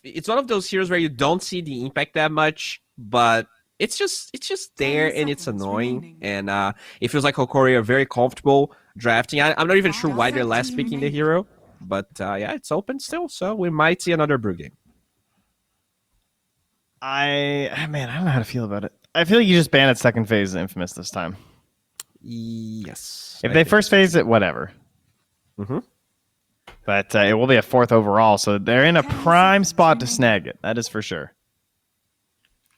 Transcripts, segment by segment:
it's one of those heroes where you don't see the impact that much, but it's just there and it's annoying. And it feels like Hokori are very comfortable drafting. I'm not even sure why they're last picking the hero, but yeah, it's open still, so we might see another brew game. I don't know how to feel about it. I feel like you just ban at second phase Infamous this time. Yes. If they first phase it, whatever. Mm-hmm. But it will be a 4th overall, so they're in a prime spot to snag it. That is for sure.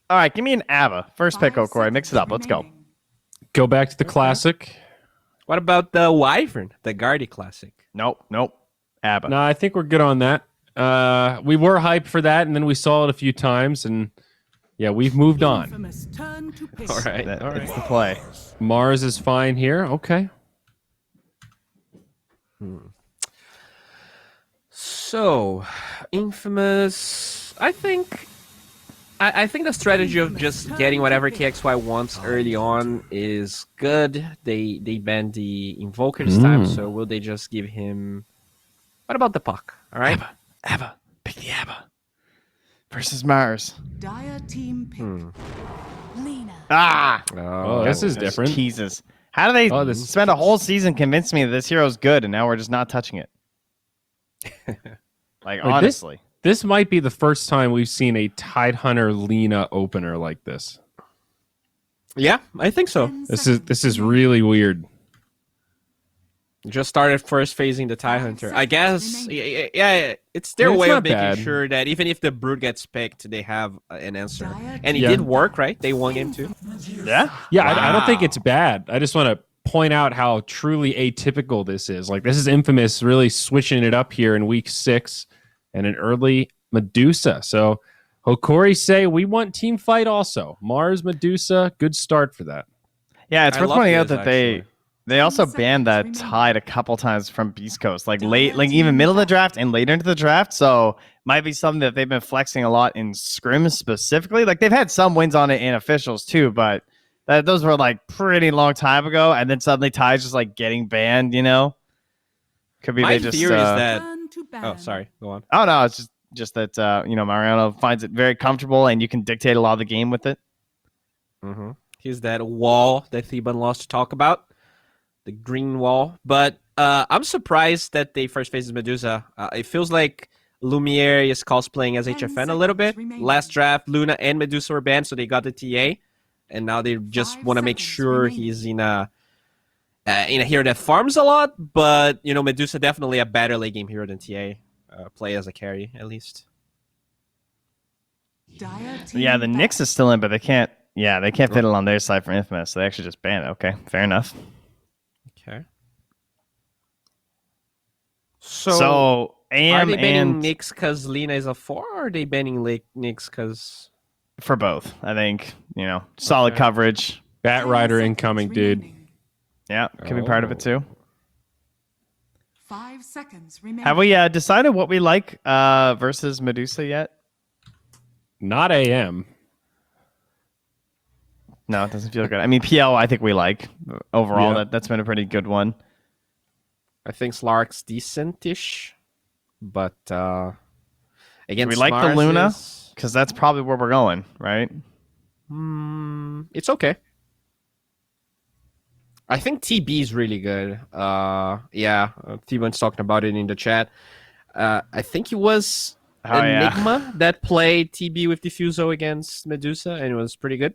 All right, give me an Ava. First pick, Hokori. Mix it up. Let's go. Go back to the classic. What about the Wyvern, the Guardy classic? Nope. Ava. No, I think we're good on that. We were hyped for that, and then we saw it a few times, and yeah, we've moved on. All right. It's the play. Mars is fine here. Okay. So, Infamous, I think the strategy of just getting whatever KXY wants early on is good. They banned the Invoker this time, so will they just give him... What about the Puck? All right? Ava. Pick the Ava. Versus Mars. Dire team pick. Lena. Ah! Oh, this is different. Jesus. How do they spend a whole season convincing me that this hero's good, and now we're just not touching it? Like, honestly. This might be the first time we've seen a Tidehunter Lena opener like this. Yeah, I think so. This is really weird. Just started first phasing the Tidehunter. I guess, yeah, it's their way of making sure that even if the Brood gets picked, they have an answer. And it did work, right? They won game 2. Yeah? Yeah, wow. I don't think it's bad. I just want to point out how truly atypical this is. Like, this is Infamous really switching it up here in week 6 and an early Medusa. So Hokori say we want team fight also. Mars, Medusa, good start for that. Yeah, it's worth pointing out that they also banned that Tide a couple times from Beast Coast, like late, like even middle of the draft and later into the draft. So might be something that they've been flexing a lot in scrims specifically. Like they've had some wins on it in officials too, but those were like pretty long time ago. And then suddenly Tide's just like getting banned, you know? Could be My they just. theory is that. Oh, sorry. Go on. Oh no, it's just that Mariano finds it very comfortable and you can dictate a lot of the game with it. Mm-hmm. Here's that wall that Theban lost to talk about. The green wall. But I'm surprised that they first faces Medusa. It feels like Lumiere is cosplaying as HFN a little bit. Last draft, Luna and Medusa were banned, so they got the TA. And now they just want to make sure he's in a hero that farms a lot. But, Medusa definitely a better late game hero than TA. Play as a carry, at least. Yeah, the Nyx is still in, but they can't fit it on their side for Infamous, so they actually just ban it. Okay, fair enough. Okay. So are they banning Nyx because Lena is a 4, or are they banning Nyx because... For both, I think, solid coverage. Bat Rider incoming, dude. Yeah, could be part of it too. 5 seconds remaining. Have we decided what we like versus Medusa yet? Not AM. No, it doesn't feel good. I mean, PL, I think we like overall. Yeah. That's been a pretty good one. I think Slark's decent-ish, but against we like Mars the Luna because that's probably where we're going, right? It's okay. I think TB is really good. T-Bun's talking about it in the chat. I think it was Enigma that played TB with Diffuso against Medusa, and it was pretty good.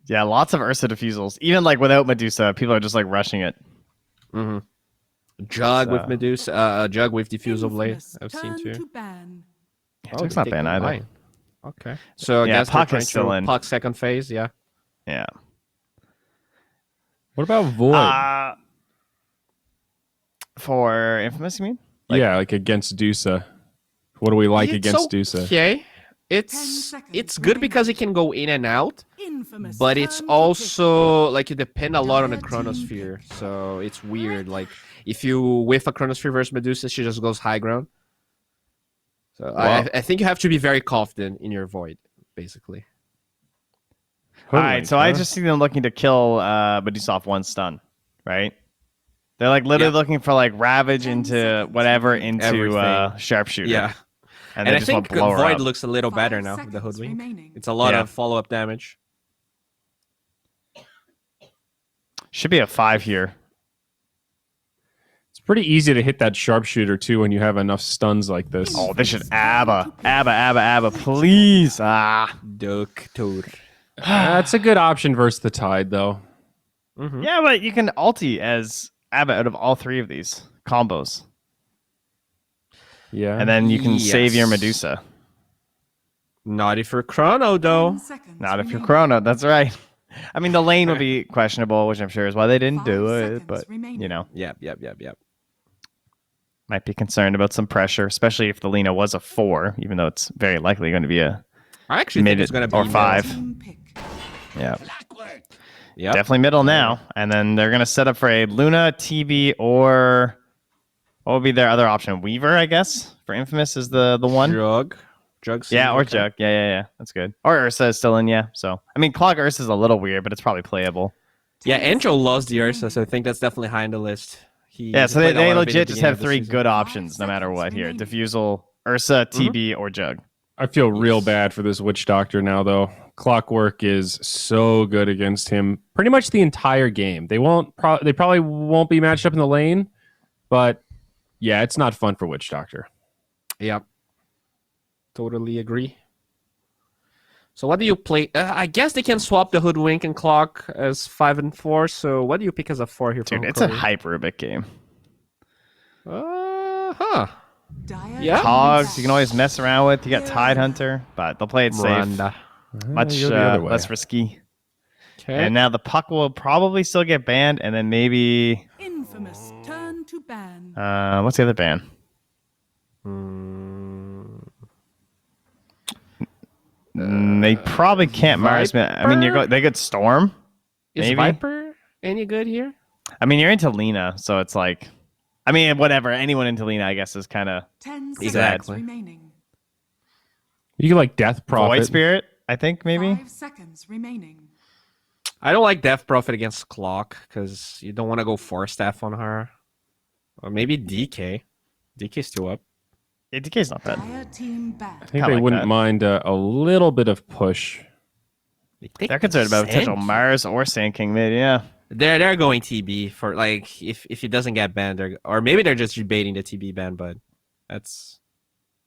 Yeah, lots of Ursa Diffusals. Even like without Medusa, people are just like rushing it. Mm-hmm. Jug with Medusa, Jug with Diffusal Blade, I've seen too. Jug's not banned either. Okay. So I guess Puck is still in. Puck second phase, yeah. Yeah. What about Void? For Infamous, you mean? Like against Dusa. What do we like against Dusa? Okay. It's good because it can go in and out, but it's also like you depend a lot on the Chronosphere, so it's weird. Like if you whiff a Chronosphere versus Medusa, she just goes high ground. So I think you have to be very confident in your Void, basically. All right, so I just see them looking to kill Medusa off one stun, right? They're like literally looking for like Ravage into whatever into Sharpshooter. Yeah. And, And they I just think want to blow her Void up. looks a little 5 better now with the seconds Hoodwink. remaining. It's a lot Yeah. of follow-up damage. Should be a 5 here. It's pretty easy to hit that sharpshooter too when you have enough stuns like this. Oh, they should Abba, please. Doctor. That's a good option versus the Tide, though. Mm-hmm. Yeah, but you can ulti as Abba out of all 3 of these combos. Yeah. And then you can save your Yes. Medusa. Not if you're Chrono, though. 10 seconds Not if you're remaining. Chrono, that's right. I mean, the lane would be questionable, which I'm sure is why they didn't 5 do it, seconds but, remaining. you know, Yep. might be concerned about some pressure, especially if the Lina was a 4, even though it's very likely going to be a I actually mid think it's going to be or middle. 5. Team pick. Yeah. Yep. Definitely middle now. And then they're going to set up for a Luna, TB, or what would be their other option? Weaver, I guess, for Infamous is the one. Jug. Jug. Yeah, seems or okay. Jug. Yeah. That's good. Or Ursa is still in, yeah. So, I mean, Clog Ursa is a little weird, but it's probably playable. Yeah, 10 Angel loves seconds the Ursa, so I remaining. think that's definitely high on the list. Yeah, so they played a lot of it at legit the just beginning have of the 3 season. good 5 options no matter seconds what here. remaining. Diffusal, Ursa, TB, or Jug. I feel real Yes. bad for this Witch Doctor now, though. Clockwork is so good against him pretty much the entire game. They probably won't be matched up in the lane, but yeah, it's not fun for Witch Doctor. Yep. Totally agree. So what do you play? I guess they can swap the Hoodwink and Clock as 5 and 4. So what do you pick as a 4 here? Dude, from it's a Hokori? hype Rubik game. Huh. Dire Yeah. team Hogs, back. you can always mess around with. You got Tide Hunter, but they'll play it safe. Miranda. Much You go the other way. less risky. Okay. And now the puck will probably still get banned, and then maybe Infamous turn to ban. what's the other ban? They probably can't Mars. I mean, they could Storm. Is maybe? Viper any good here? I mean, you're into Lena, so it's like, I mean, whatever. Anyone into Lena, I guess, is kind of 10 seconds Exactly. remaining. You can like Death Prophet. Void Spirit. I think maybe. 5 seconds remaining. I don't like Death Prophet against Clock because you don't want to go 4 staff on her. Or maybe DK. DK's still up. Yeah, DK's not bad. Dire team I back. think Kinda they like wouldn't that. mind a little bit of push. They're concerned about potential Sand Mars or Sand King mid. Yeah. They're going TB for like if he doesn't get banned, or maybe they're just debating the TB ban, but that's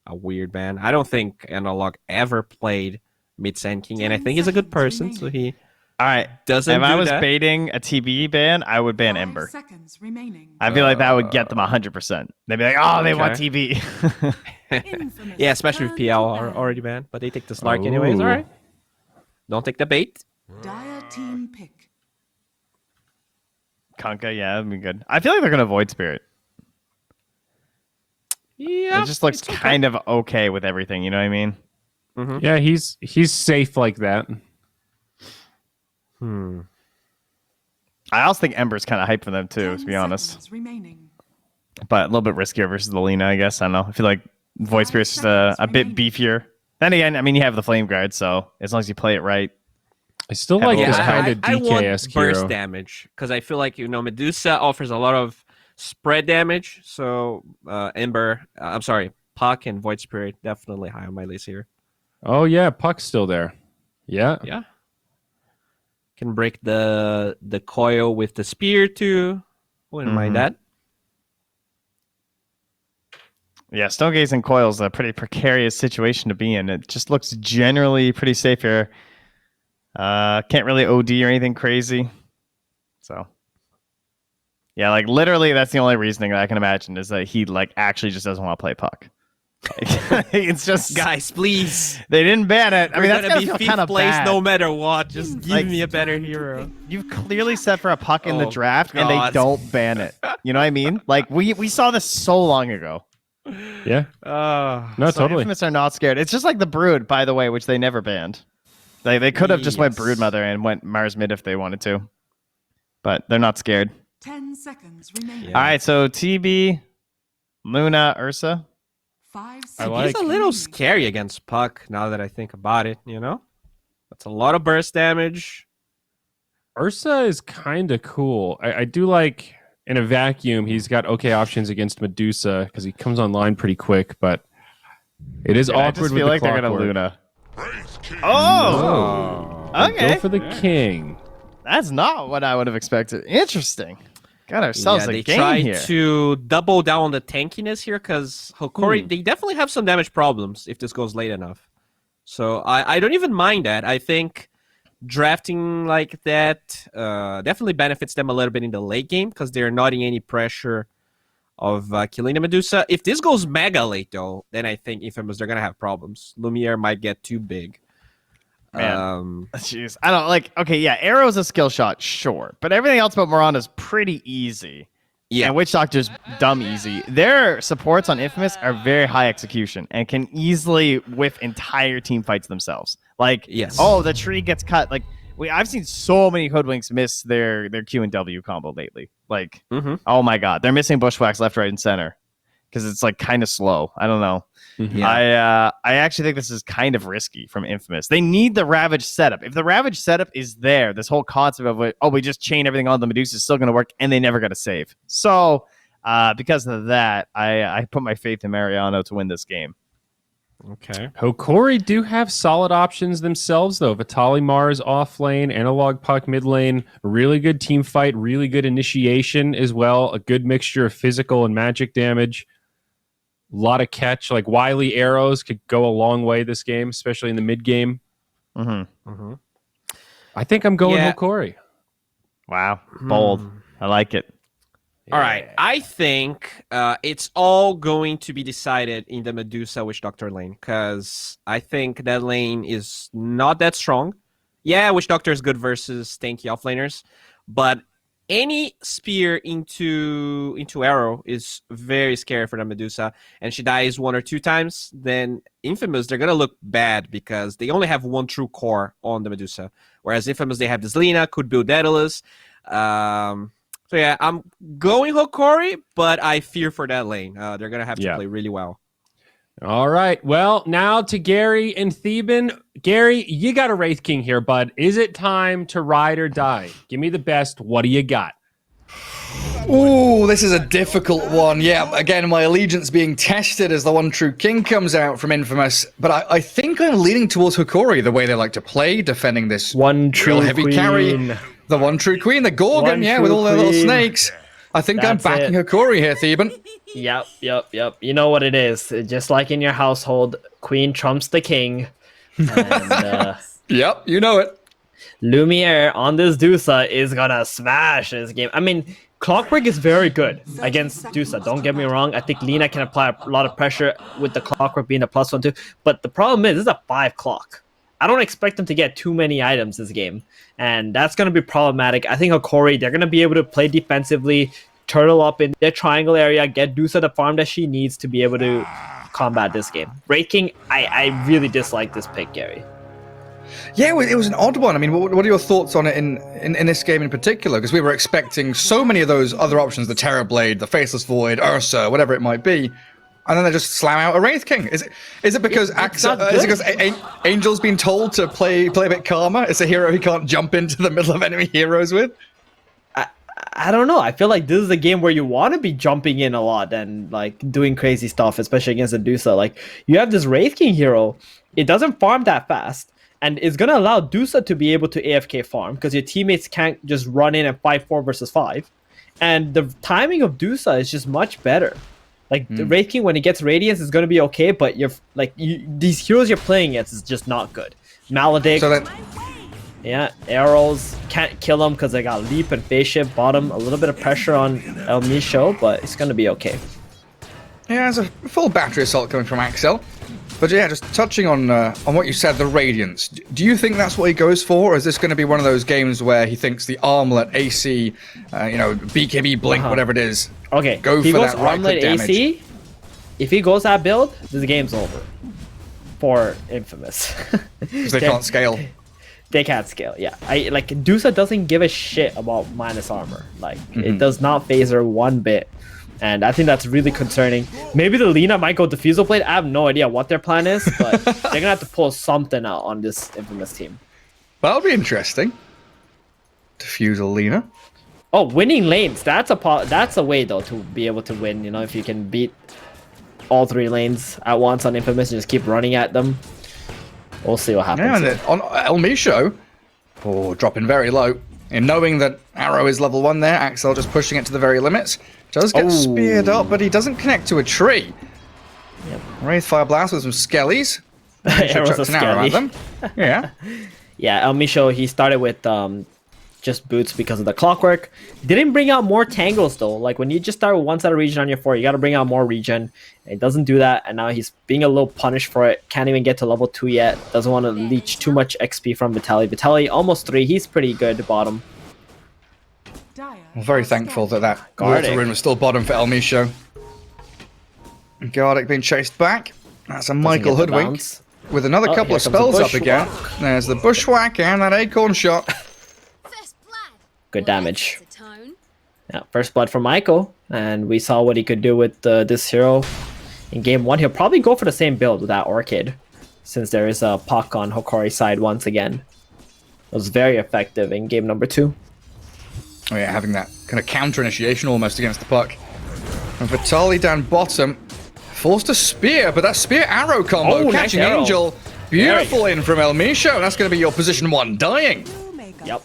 a weird ban. I don't think Analog ever played mid Sand King, and I 10 think he's a good seconds person, so remaining. he All right. doesn't. If I do was that. baiting a TB ban, I would ban 5 Ember. seconds remaining. I feel like that would get them 100%. They'd be like, oh, they want Okay. TB. Infamous Yeah, especially with turn PL to are ban. already banned, but they take the Slark anyways. Oh. All right, don't take the bait. Dire team pick. Kunkka, yeah, that'd be good. I feel like they're going to avoid Spirit. Yeah, It just looks it's okay. kind of okay with everything. You know what I mean? Yeah, he's safe like that. I also think Ember's kind of hype for them too, 10 to be honest. seconds remaining. But a little bit riskier versus the Lena, I guess. I don't know. I feel like Void Spirit's just a bit remaining. beefier. Then again, I mean, you have the Flame Guard, so as long as you play it right. I still Yeah, like yeah, this kind of I want DK-esque burst hero. damage because I feel like Medusa offers a lot of spread damage. So Ember, I'm sorry, Puck and Void Spirit definitely high on my list here. Oh yeah, Puck's still there. Yeah. Yeah, can break the coil with the spear too. Wouldn't mind that. Yeah, Stonegaze and Coil's a pretty precarious situation to be in. It just looks generally pretty safe here. Can't really OD or anything crazy. So, yeah, like literally that's the only reasoning that I can imagine is that he like actually just doesn't want to play Puck. It's just Guys, please. they didn't ban it. I mean, that's gonna gonna be feel fifth kind of place bad. no matter what. Just give Like- me a better hero. You've clearly set for a Puck in the Oh, draft, and they God. don't ban it. You know what I mean? Like we saw this so long ago. Yeah. No, So totally. Infamous are not scared. It's just like the Brood, by the way, which they never banned. They could have just went Yes. Brood Mother and went Mars mid if they wanted to, but they're not scared. 10 seconds remaining. Yeah. All right, so TB, Luna, Ursa. 5 I seconds. like- He's a little remaining. scary against Puck now that I think about it, That's a lot of burst damage. Ursa is kind of cool. I do like in a vacuum, he's got okay options against Medusa because he comes online pretty quick, but It is Dude, I awkward just with feel the like they're gonna clockwork. Luna. Oh, Okay. Go for the king. That's not what I would have expected. Interesting. Got ourselves Yeah, a they game try here. to double down on the tankiness here because Hokori, Hmm. they definitely have some damage problems if this goes late enough. So I don't even mind that. I think drafting like that definitely benefits them a little bit in the late game because they're not in any pressure of killing the Medusa. If this goes mega late, though, then I think Infamous, they're going to have problems. Lumiere might get too big. Man. Jeez. I don't like, okay, yeah, Arrow's a skill shot, sure. But everything else about Miranda's pretty easy. Yeah. And Witch Doctor's dumb easy. Their supports on Infamous are very high execution and can easily whiff entire team fights themselves. Like, Yes. oh, the tree gets cut. Like, I've seen so many Hoodwinks miss their Q and W combo lately. Like, oh my god, they're missing Bushwhacks left, right, and center because it's like kind of slow. I don't know. Yeah. I actually think this is kind of risky from Infamous. They need the Ravage setup. If the Ravage setup is there, this whole concept of we just chain everything on the Medusa is still going to work, and they never got to save. So because of that, I put my faith in Mariano to win this game. Okay. Hokori do have solid options themselves, though. Vitali Mars off lane, Analog Puck mid lane, really good team fight, really good initiation as well, a good mixture of physical and magic damage. A lot of catch, like Wily arrows could go a long way this game, especially in the mid game. I think I'm going Hokori. Wow, bold. I like it. All right. I think it's all going to be decided in the Medusa Witch Doctor lane because I think that lane is not that strong. Yeah, Witch Doctor is good versus tanky offlaners, but any spear into Arrow is very scary for the Medusa, and she dies 1 or 2 times, then Infamous, they're going to look bad because they only have one true core on the Medusa, whereas Infamous, they have this Lina, could build Daedalus. So yeah, I'm going Hokori, but I fear for that lane. They're going to have to play really well. All right. Well, now to Gary and Theban. Gary, you got a Wraith King here, bud. Is it time to ride or die? Give me the best. What do you got? Ooh, this is a difficult one. Yeah, again, my allegiance being tested as the one true king comes out from Infamous. But I think I'm leaning towards Hokori, the way they like to play, defending this one true heavy queen. carry. The one true queen, the Gorgon, with all their little snakes. I think That's I'm backing Hokori here, Theban. Yep. You know what it is. Just like in your household, queen trumps the king. And, yep, you know it. Lumiere on this Dusa is gonna smash this game. I mean, Clockwork is very good against Dusa. Don't get me wrong. I think Lina can apply a lot of pressure with the Clockwork being a +1 too. But the problem is, this is a 5 clock. I don't expect them to get too many items this game, and that's going to be problematic. I think Hokori, they're going to be able to play defensively, turtle up in their triangle area, get Dusa the farm that she needs to be able to combat this game. Wraith King, I really dislike this pick, Gary. Yeah, it was an odd one. I mean, what are your thoughts on it in this game in particular? Because we were expecting so many of those other options, the Terrorblade, the Faceless Void, Ursa, whatever it might be, and then they just slam out a Wraith King. Is it because Angel's been told to play a bit calmer? It's a hero he can't jump into the middle of enemy heroes with? I don't know. I feel like this is a game where you want to be jumping in a lot and like doing crazy stuff, especially against a Dusa. Like, you have this Wraith King hero. It doesn't farm that fast, and it's going to allow Dusa to be able to AFK farm because your teammates can't just run in and fight 4 versus 5. And the timing of Dusa is just much better. Like, the Wraith King, when he gets Radiance, is going to be okay, but these heroes you're playing against is just not good. Maledict, arrows, can't kill them because they got Leap and Phase Shift bottom. A little bit of pressure on El Micho, but it's going to be okay. Yeah, there's a full battery assault coming from Axel. But yeah, just touching on what you said, the Radiance. Do you think that's what he goes for, or is this going to be one of those games where he thinks the Armlet, AC, BKB, Blink, whatever it is, okay, go for that right-click damage? AC, if he goes that build, this game's over for Infamous. Because they can't scale. They can't scale, yeah. Dusa doesn't give a shit about minus armor. Like, it does not phase her one bit. And I think that's really concerning. Maybe the Lina might go Diffusal Blade. I have no idea what their plan is, but they're going to have to pull something out on this Infamous team. That'll be interesting. Diffusal Lina. Oh, winning lanes. That's a way, though, to be able to win, if you can beat all 3 lanes at once on Infamous and just keep running at them. We'll see what happens. Yeah, and then on El Misho, dropping very low. And knowing that Arrow is level 1 there, Axel just pushing it to the very limits. Does get speared up, but he doesn't connect to a tree. Yep. Wraith Fire Blast with some skellies. Arrow's a An arrow skelly. at them. Yeah. Yeah, El Misho, he started with just boots because of the clockwork. Didn't bring out more tangles though. Like when you just start with one side of regen on your 4, you got to bring out more regen. And it doesn't do that, and now he's being a little punished for it. Can't even get to level 2 yet. Doesn't want to leech too much XP from Vitaly. Vitaly almost 3. He's pretty good bottom. I'm very thankful that that Gardic. water rune was still bottom for El Misho. Gardic being chased back. That's a Michael get the Hoodwink bounce. with another couple here of comes the spells up again. bushwhack. There's the bushwhack and that acorn shot. Good damage. Yeah, first blood from Michael, and we saw what he could do with this hero in game 1. He'll probably go for the same build with that Orchid, since there is a Puck on Hokori's side once again. It was very effective in game number 2. Oh yeah, having that kind of counter initiation almost against the puck. And Vitaly down bottom, forced a spear, but that spear arrow combo, Oh, nice catching arrow. Angel, beautiful in from El Misho. That's going to be your position 1 dying. Yep,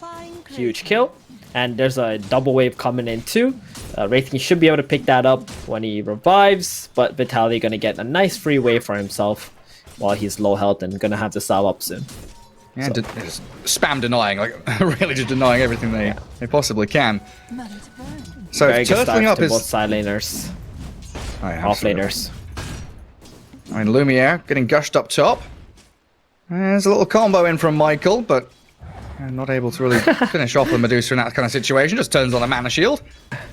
huge kill. And there's a double wave coming in too. Wraithen should be able to pick that up when he revives, but Vitaly gonna get a nice free wave for himself while he's low health and gonna have to salve up soon. Yeah, just spam denying, like really just denying everything they possibly can. So Very good turtling start up to his both side laners, Oh, yeah, off absolutely. laners. I mean, Lumiere getting gushed up top. There's a little combo in from Michael, but not able to really finish off the Medusa in that kind of situation. Just turns on a mana shield.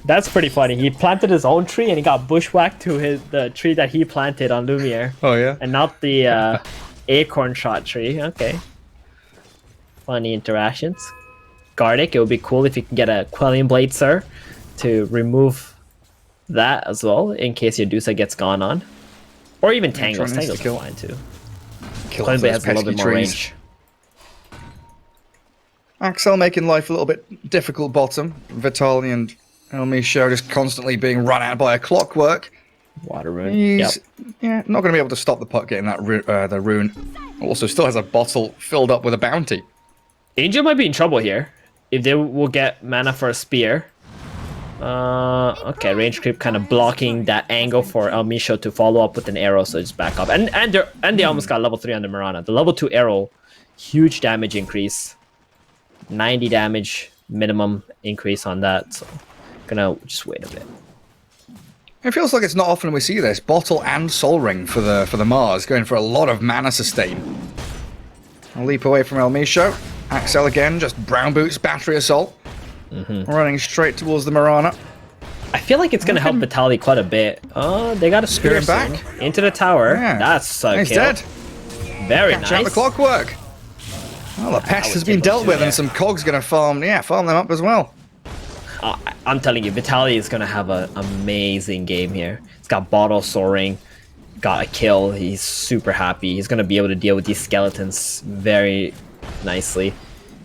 That's pretty funny. He planted his own tree and he got bushwhacked to the tree that he planted on Lumiere. Oh yeah. And not the acorn shot tree. Okay. Funny interactions. Gardic, it would be cool if you can get a Quelling Blade, sir, to remove that as well, in case your Medusa gets gone on. Or even Tangles. trying to Tangles kill- are fine too. Kill Quelling Blade those has a little pesky bit more trees. range. Axel making life a little bit difficult bottom. Vitaly and El Misho just constantly being run out by a clockwork. Water rune. He's Yep. not going to be able to stop the puck getting that the rune. Also, still has a bottle filled up with a bounty. Angel might be in trouble here if they will get mana for a spear. Okay, range creep kind of blocking that angle for El Misho to follow up with an arrow, so just back up. And they almost got level 3 on the Mirana. The level 2 arrow, huge damage increase. 90 damage minimum increase on that, so gonna just wait a bit. It feels like it's not often we see this. Bottle and Soul Ring for the Mars, going for a lot of mana sustain. A leap away from El Misho. Axel again, just brown boots, battery assault. Running straight towards the Mirana. I feel like it's gonna help Vitaly quite a bit. Oh, they got a spear Spear back. soon. Into the tower. Yeah. That's a He's kill. dead. Very Catch out the nice. clockwork. Well, the pest has been dealt with, and some cogs gonna farm them up as well. I'm telling you, Vitaly is gonna have an amazing game here. He's got bottle soaring, got a kill. He's super happy. He's gonna be able to deal with these skeletons very nicely.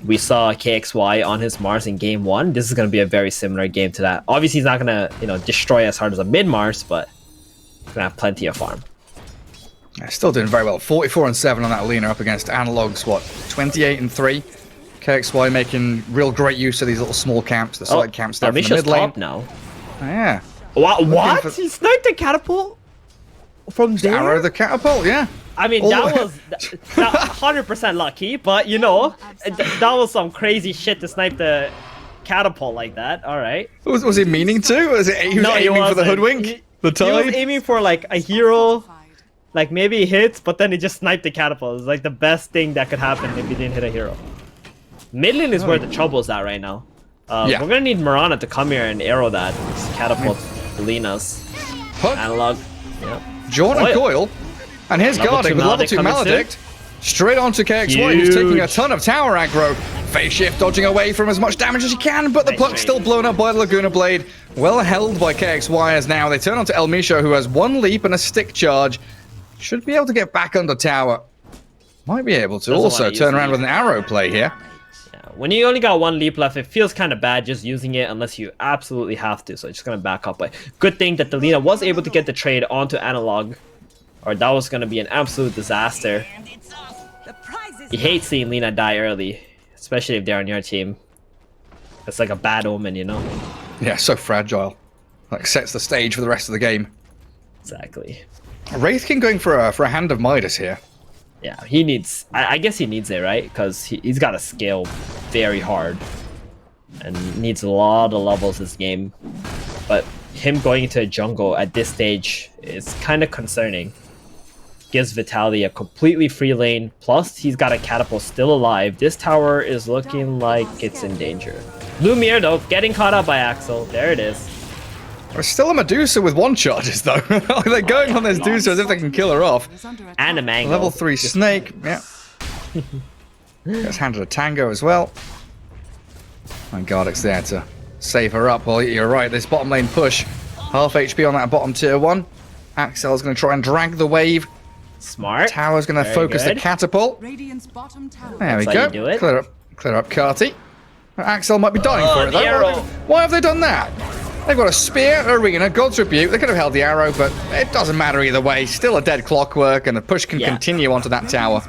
We saw KXY on his Mars in game 1. This is gonna be a very similar game to that. Obviously, he's not gonna destroy as hard as a mid Mars, but he's gonna have plenty of farm. Yeah, still doing very well. 44 and 7 on that Lena up against Analog's 28 and 3. KXY making real great use of these little small camps, the side camps there from the Misha's mid lane. top now. Yeah. What? for- He sniped a catapult from there? Arrow the catapult, yeah. I mean, Oh. that was 100% lucky, but that was some crazy shit to snipe the catapult like that. All right. Was he meaning to? Was it he was aiming for the wasn't. hoodwink? The He was tide? aiming for like a hero, like maybe he hits, but then he just sniped the catapult. It's like the best thing that could happen if he didn't hit a hero. Mid lane is where the trouble's at right now. Yeah. We're gonna need Mirana to come here and arrow that catapult Lena's Hook, analog. Yep. Jorn and Coil. And here's Level Gardic 2 with level 2 coming soon. Maledict. Straight onto KXY, who's taking a Huge. ton of tower aggro. Phase shift dodging away from as much damage as he can, but the Nice puck's trade. still blown up by the Laguna Blade. Well held by KXY as now they turn onto El Misho, who has one leap and a stick charge. Should be able to get back under tower. Might be able to Doesn't also wanna use turn the around with an arrow play here. Yeah, when you only got one leap left, it feels kind of bad just using it unless you absolutely have to. So it's just gonna back up. But good thing that the Lina was able to get the trade onto Analog, or that was gonna be an absolute disaster. You hate seeing Lina die early, especially if they're on your team. It's like a bad omen, you know? Yeah, so fragile. Like, sets the stage for the rest of the game. Exactly. Wraith King going for a hand of Midas here. Yeah, he needs... I guess he needs it, right? Because he's got to scale very hard. And needs a lot of levels this game. But him going into a jungle at this stage is kind of concerning. Gives Vitaly a completely free lane. Plus, he's got a catapult still alive. This tower is looking like it's in danger. Lumiere, though, getting caught up by Axel. There it is. There's still a Medusa with one charges, though. They're going on this Medusa as if they can kill her off. And a mango. Level 3 snake, yeah. Gets handed a tango as well. And Gardeck's there to save her up. Well, you're right, this bottom lane push. Half HP on that bottom tier 1. Axel's going to try and drag the wave. Smart. Tower's going to focus the catapult. Radiant's bottom tower. There we That's how go. you do it. Clear up Carty. Axel might be dying for it, the though. arrow. Why have they done that? They've got a spear, arena, God's rebuke. They could have held the arrow, but it doesn't matter either way. Still a dead clockwork, and the push can continue onto that tower.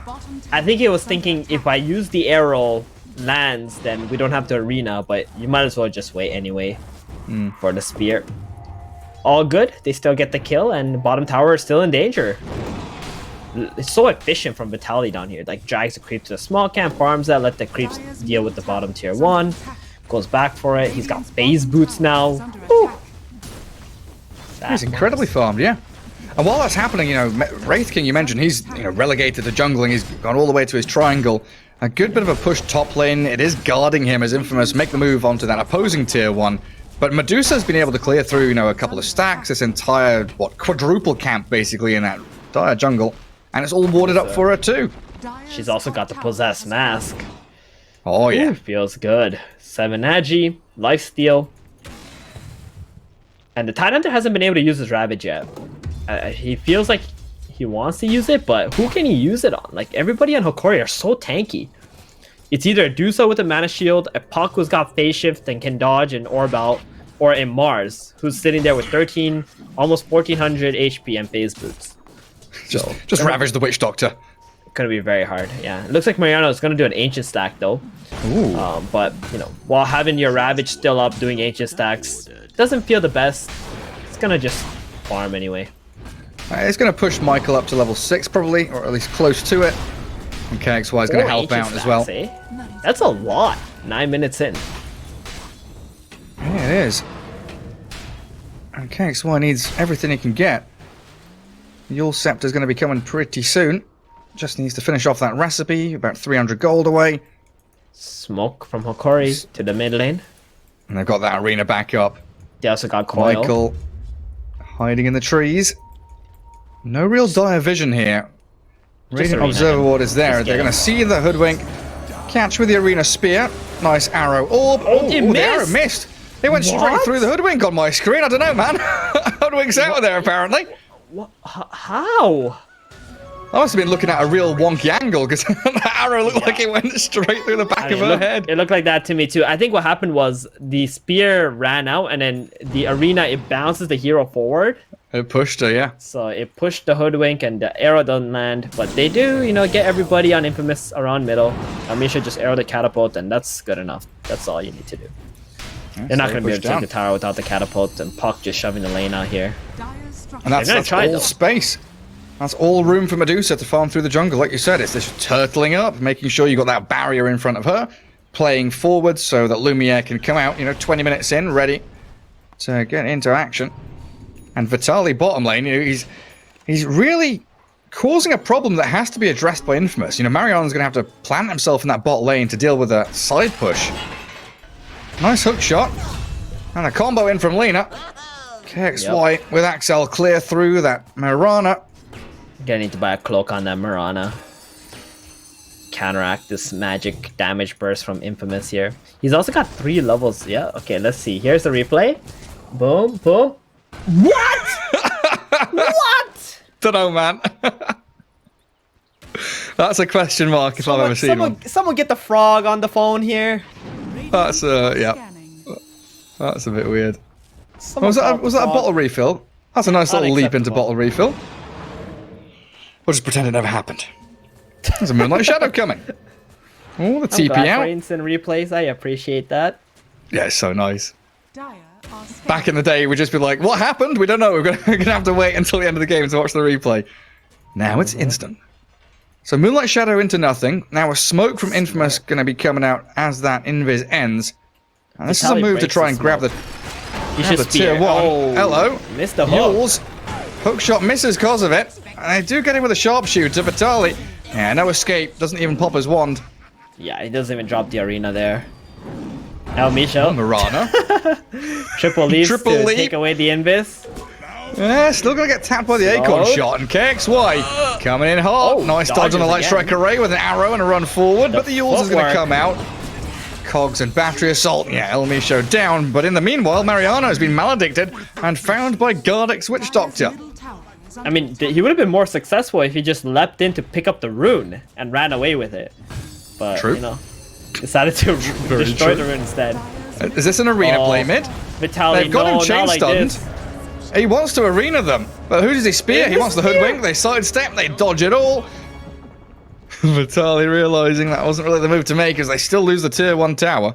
I think he was thinking if I use the arrow lands, then we don't have the arena, but you might as well just wait anyway for the spear. All good. They still get the kill, and the bottom tower is still in danger. It's so efficient from Vitaly down here. Like, drags the creep to the small camp, farms that, let the creeps deal with the bottom tier 1. Goes back for it. He's got phase boots now. He's incredibly farmed, yeah. And while that's happening, you know, Wraith King, you mentioned, he's relegated to jungling. He's gone all the way to his triangle. A good bit of a push top lane. It is guarding him as Infamous make the move onto that opposing tier 1. But Medusa's been able to clear through, a couple of stacks, this entire, quadruple camp, basically, in that dire jungle. And it's all warded up for her, too. She's also got the possessed mask. Oh, yeah. Ooh, feels good. 7 Agi, lifesteal. And the Tidehunter hasn't been able to use his Ravage yet. He feels like he wants to use it, but who can he use it on? Like, everybody on Hokori are so tanky. It's either a Dusa with a mana shield, a Puck who's got phase shift and can dodge and orb out, or a Mars who's sitting there with 13, almost 1400 HP and phase boots. Just ravage the Witch Doctor. Gonna be very hard. Yeah, it looks like Mariano is gonna do an ancient stack though. Ooh. But while having your Ravage still up doing ancient stacks doesn't feel the best. It's gonna just farm anyway. It's going to push Michael up to level 6 probably, or at least close to it. And KXY is going to help out as well. That's a lot. 9 minutes in. Yeah, it is. And KXY needs everything he can get. Yule Scepter's going to be coming pretty soon. Just needs to finish off that recipe, about 300 gold away. Smoke from Hokori to the mid lane. And they've got that arena back up. They also got Coil. Michael hiding in the trees. No real dire vision here. Radiant Observer Ward is there. They're going to see the Hoodwink. Catch with the Arena Spear. Nice arrow orb. Oh, the arrow missed. It went straight through the Hoodwink on my screen. I don't know, man. Hoodwink's out of there, apparently. What? How? I must have been looking at a real wonky angle because the arrow looked like it went straight through the back of her head. It looked like that to me too. I think what happened was the spear ran out and then the arena, it bounces the hero forward. It pushed her, yeah. So it pushed the Hoodwink and the arrow doesn't land. But they do, get everybody on Infamous around middle. Amisha just arrow the catapult and that's good enough. That's all you need to do. You're not going to be able to take the tower without the catapult and Puck just shoving the lane out here. And that's all space. That's all room for Medusa to farm through the jungle. Like you said, it's just turtling up, making sure you got that barrier in front of her, playing forward so that Lumiere can come out, 20 minutes in, ready to get into action. And Vitaly bottom lane, he's really causing a problem that has to be addressed by Infamous. Mariano's going to have to plant himself in that bot lane to deal with a side push. Nice hook shot. And a combo in from Lina. KXY with Axel clear through that Mirana. Gonna need to buy a cloak on that Mirana. Counteract this magic damage burst from Infamous here. He's also got 3 levels. Yeah, okay, let's see. Here's the replay. Boom, boom. What? What? Dunno, man. That's a question mark if I've ever seen one. Someone get the frog on the phone here. That's yeah. Scanning. That's a bit weird. Someone Was that call the a frog. bottle refill? That's a nice little leap into Unacceptable. bottle refill. We'll just pretend it never happened. There's a Moonlight Shadow coming. Oh, the I'm TP glad for out. instant replays. I appreciate that. Yeah, it's so nice. Dire are scanning. Back in the day, we'd just be like, what happened? We don't know. We're gonna have to wait until the end of the game to watch the replay. Now it's instant. So Moonlight Shadow into nothing. Now a smoke from Infamous going to be coming out as that invis ends. And this is a Vitaly move to breaks try the and grab the, You grab should the tier 1. Hello. Missed the hook. Yules. Hook shot misses cause of it. And they do get him with a sharpshooter. Vitaly. Yeah, no escape. Doesn't even pop his wand. Yeah, he doesn't even drop the arena there. Now Michel. Marana. Triple leaps Triple to leap. take away the invis. Yeah, still going to get tapped by the Acorn Smoke. shot. And KXY coming in hot. Oh, Nice dodge on the dodges Light again. Strike Array with an arrow and a run forward. But the Yules is going to footwork. come out. Cogs and Battery Assault. Yeah, El Micho down. But in the meanwhile, Mariano has been maledicted and found by Gardex Witch Doctor. Middle tower is I mean, he would have been more successful if he just leapt in to pick up the rune and ran away with it. But, True. you know, decided to destroy true. the rune instead. Is this an arena Oh, play mid? Vitaly, They've got no, him chain not like stunned. this. He wants to arena them. But who does he spear? He wants the hoodwink. They sidestep. They dodge it all. Vitaly realizing that wasn't really the move to make as they still lose the tier 1 tower.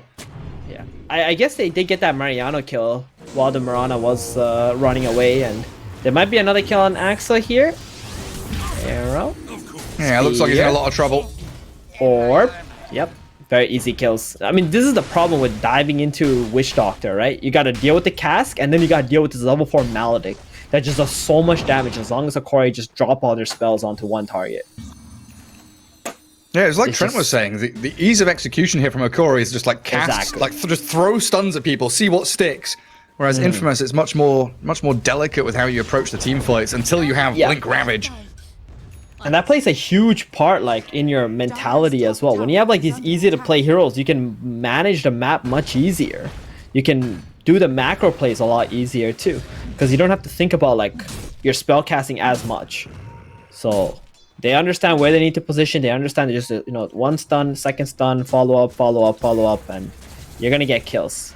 Yeah, I guess they did get that Mariano kill while the Marana was running away, and there might be another kill on Axa here. Arrow. Yeah, looks like he's in a lot of trouble. Orb. Yep. Very easy kills. I mean, this is the problem with diving into Witch Doctor, right? You gotta deal with the cask, and then you gotta deal with this level 4 Maledict that just does so much damage as long as Hokori just drop all their spells onto one target. Yeah, it's like It's Trent just- was saying. The ease of execution here from Hokori is just like cast, Exactly. like just throw stuns at people, see what sticks. Whereas Infamous, it's much more delicate with how you approach the team fights until you have Yeah. Blink Ravage. And that plays a huge part, like, in your mentality as well. When you have, like, these easy-to-play heroes, you can manage the map much easier. You can do the macro plays a lot easier, too. Because you don't have to think about, like, your spell casting as much. So, they understand where they need to position. They understand just, you know, one stun, second stun, follow up, and you're gonna get kills.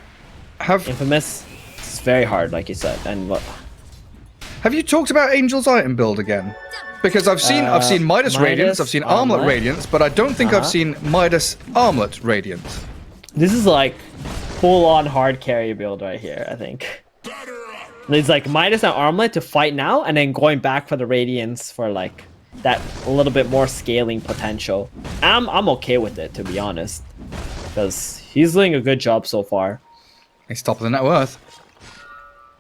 Have Infamous, it's very hard, like you said. And what? Have you talked about Angel's item build again? Because I've seen Midas Radiance, I've seen Armlet Armlet. Radiance, but I don't think I've seen Midas Armlet Radiance. This is like full-on hard carry build right here, I think. It's like Midas and Armlet to fight now, and then going back for the Radiance for like that a little bit more scaling potential. I'm okay with it, to be honest, because he's doing a good job so far. He's top of the net worth.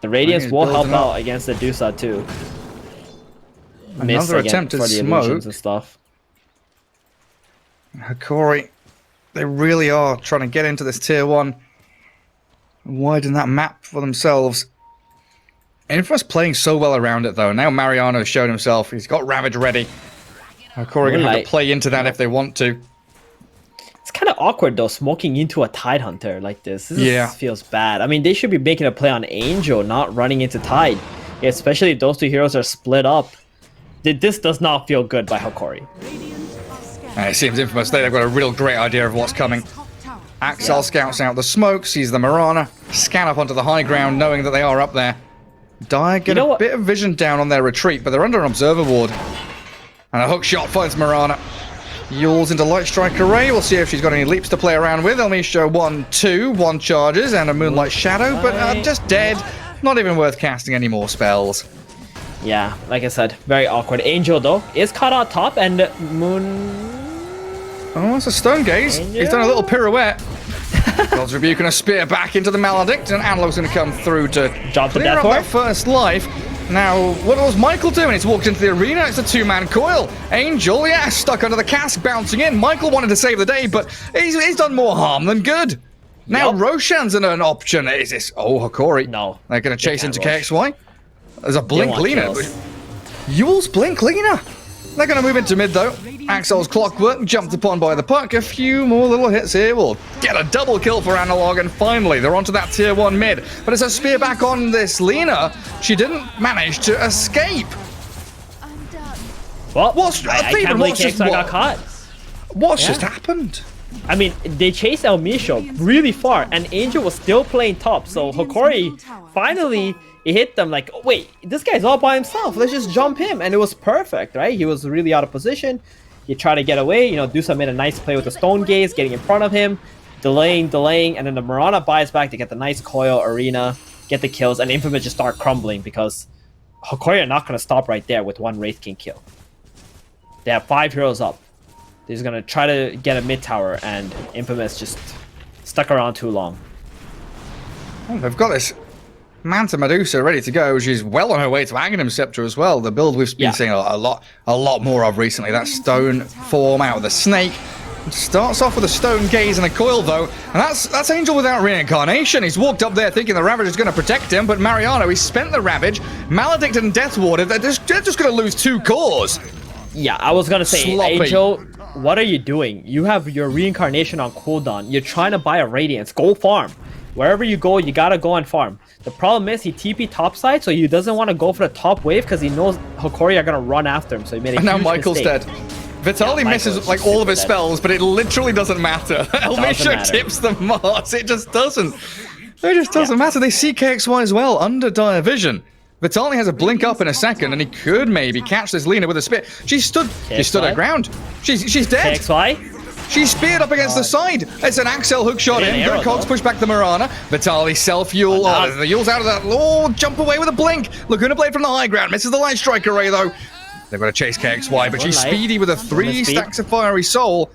The Radiance he's will help building up. out against the Dusa too. Another attempt to for the smoke. illusions and stuff. Hokori, they really are trying to get into this tier 1. Widen that map for themselves. Infamous playing so well around it though. Now Mariano's shown himself. He's got Ravage ready. Hokori gonna have Moonlight. to play into that if they want to. It's kind of awkward though, smoking into a Tide Hunter like this. Yeah. Feels bad. I mean, they should be making a play on Angel, not running into Tide. Especially if those two heroes are split up. This does not feel good by Hokori. And it seems Infamous they've got a real great idea of what's coming. top tower. Axel scouts out the smoke, sees the Marana, scan up onto the high ground knowing that they are up there. Dire get know a what? bit of vision down on their retreat, but they're under an observer ward. And a hook shot finds Marana. Yules into Light Strike Array. We'll see if she's got any leaps to play around with. Elmisha 1 charges and a Moonlight Shadow, but just dead. Not even worth casting any more spells. Yeah, like I said, very awkward. Angel though is caught on top, and Moon. Oh, it's a Stone Gaze. He's done a little pirouette. God's Rebuke and a spear back into the Maledict, and Analog's going to come through to Drop the clear Death up that Orb. first life. Now, what was Michael doing? He's walked into the arena. It's a 2-man coil. Angel, yeah, stuck under the cask, bouncing in. Michael wanted to save the day, but he's done more harm than good. Now, Yup. Roshan's an option. Is this? Oh, Hokori. No. They're going to chase can't into rush. KXY. There's a Blink want Leaner. kills. Yule's Blink Leaner. They're going to move into mid, though. Axel's Clockwork jumped upon by the puck. A few more little hits here will get a double kill for Analog, and finally they're onto that tier 1 mid. But it's a spear back on this Lena. She didn't manage to escape. Well, What's- I Thieben, can't believe what's just KXY got what? caught. What's just happened? I mean, they chased El Misho really far, and Angel was still playing top. So Hokori finally it hit them like, oh, wait, this guy's all by himself. Let's just jump him, and it was perfect, right? He was really out of position. He tried to get away. You know, Dusa made a nice play with the Stone Gaze, getting in front of him, delaying, and then the Mirana buys back to get the nice coil arena, get the kills, and Infamous just start crumbling because Hokori are not going to stop right there with one Wraith King kill. They have 5 heroes up. They're just going to try to get a mid tower, and Infamous just stuck around too long. Oh, they've got this Manta Medusa ready to go. She's well on her way to Aghanim Scepter as well. The build we've been seeing a lot more of recently. That stone form out with the snake. Starts off with a stone gaze and a coil though, and that's Angel without reincarnation. He's walked up there thinking the Ravage is going to protect him, but Mariano, he spent the Ravage, Maledicted and Death Warded. They're just going to lose 2 cores. Yeah, I was gonna say, Sloppy. Angel, what are you doing? You have your reincarnation on cooldown. You're trying to buy a Radiance. Go farm. Wherever you go, you gotta go and farm. The problem is he TP topside, so he doesn't want to go for the top wave because he knows Hokori are gonna run after him. So he made a And now huge Michael's mistake. dead. Vitaly misses Michael's like all of his dead. spells, but it literally doesn't matter. Elmisha matter. tips the Mars. It just doesn't. It just doesn't matter. They see KXY as well under dire vision. Vitaly has a blink up in a second, and he could maybe catch this Lina with a spear. She stood her ground. She's dead. KXY? She's speared up against the side. It's an Axel hook shot in. arrow, Good Cogs though. push back the Mirana. Vitaly self-fuel. Oh, the Yule's out of that. Oh, jump away with a blink. Laguna Blade from the high ground. Misses the Light Strike array, though. They've got to chase KXY, but she's Light. speedy with a 3 stacks of Fiery Soul.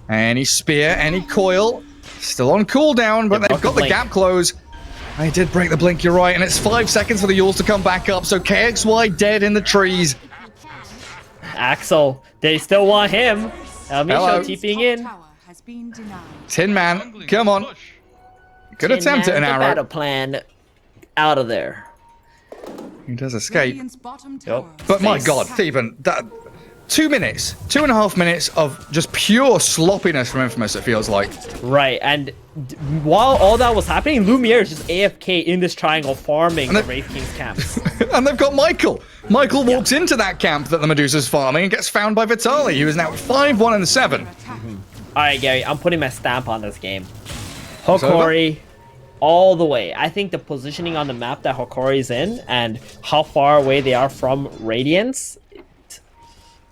Any spear, any coil. Still on cooldown, but they've got the blink. gap close. I did break the blink, you're right, and it's 5 seconds for the Yules to come back up, so KXY dead in the trees. Axel, they still want him. Hello. Misha TPing in. Tower has been denied. Tin Man, come on. Good attempt at an arrow. Battle plan out of there. He does escape. Radiant's bottom tower. But my god, Thieben, that 2 minutes, 2.5 minutes of just pure sloppiness from Infamous, it feels like. Right, and while all that was happening, Lumiere is just AFK in this triangle farming the Wraith King's camps. And they've got Michael. Michael walks into that camp that the Medusa's farming and gets found by Vitaly, who is now 5-1 and 7. Alright, Gary, I'm putting my stamp on this game. Hokori, all the way. I think the positioning on the map that Hokori's in and how far away they are from Radiance,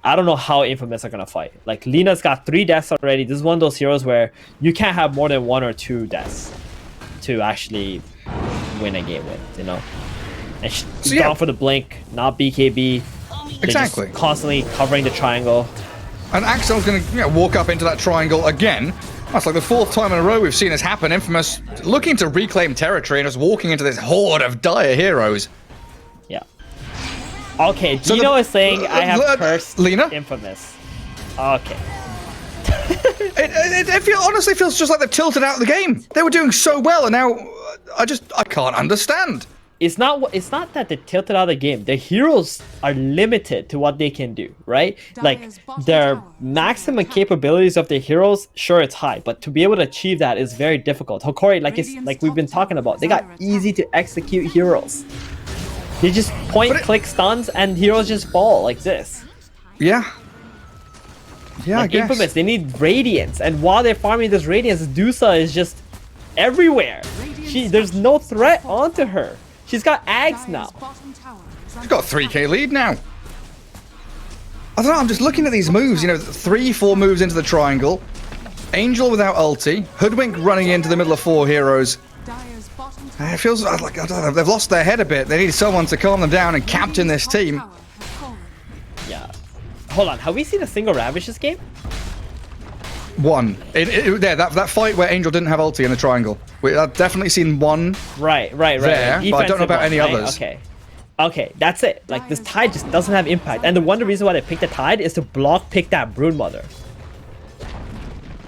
I don't know how Infamous are gonna fight. Like, Lina's got 3 deaths already. This is one of those heroes where you can't have more than 1 or 2 deaths to actually win a game with, you know? And she's gone for the blink, not BKB. They're Exactly. just constantly covering the triangle. And Axel's going to walk up into that triangle again. That's like the 4th time in a row we've seen this happen. Infamous looking to reclaim territory and just walking into this horde of dire heroes. Yeah. Okay, So Dino is saying I have cursed Lina? Infamous. Okay. It honestly feels just like they've tilted out of the game. They were doing so well, and now I can't understand. It's not that they tilted out of the game. The heroes are limited to what they can do, right? Like, their maximum capabilities of the heroes, sure, it's high, but to be able to achieve that is very difficult. Hokori, like we've been talking about, they got easy to execute heroes. They just point-click stuns, and heroes just fall like this. Yeah. Yeah, Like I guess. Infamous, they need Radiance, and while they're farming this Radiance, Dusa is just everywhere. There's no threat onto her. She's got Ags now. She's got a 3k lead now. I don't know, I'm just looking at these moves, 3-4 moves into the triangle. Angel without ulti. Hoodwink running into the middle of 4 heroes. It feels like, I don't know, they've lost their head a bit. They need someone to calm them down and captain this team. Yeah. Hold on, have we seen a single Ravage this game? One. That fight where Angel didn't have ulti in the triangle. I've definitely seen one. Right. There, but I don't know about any others. Okay, that's it. Like, this Tide just doesn't have impact. And the reason why they picked the Tide is to block pick that Broodmother.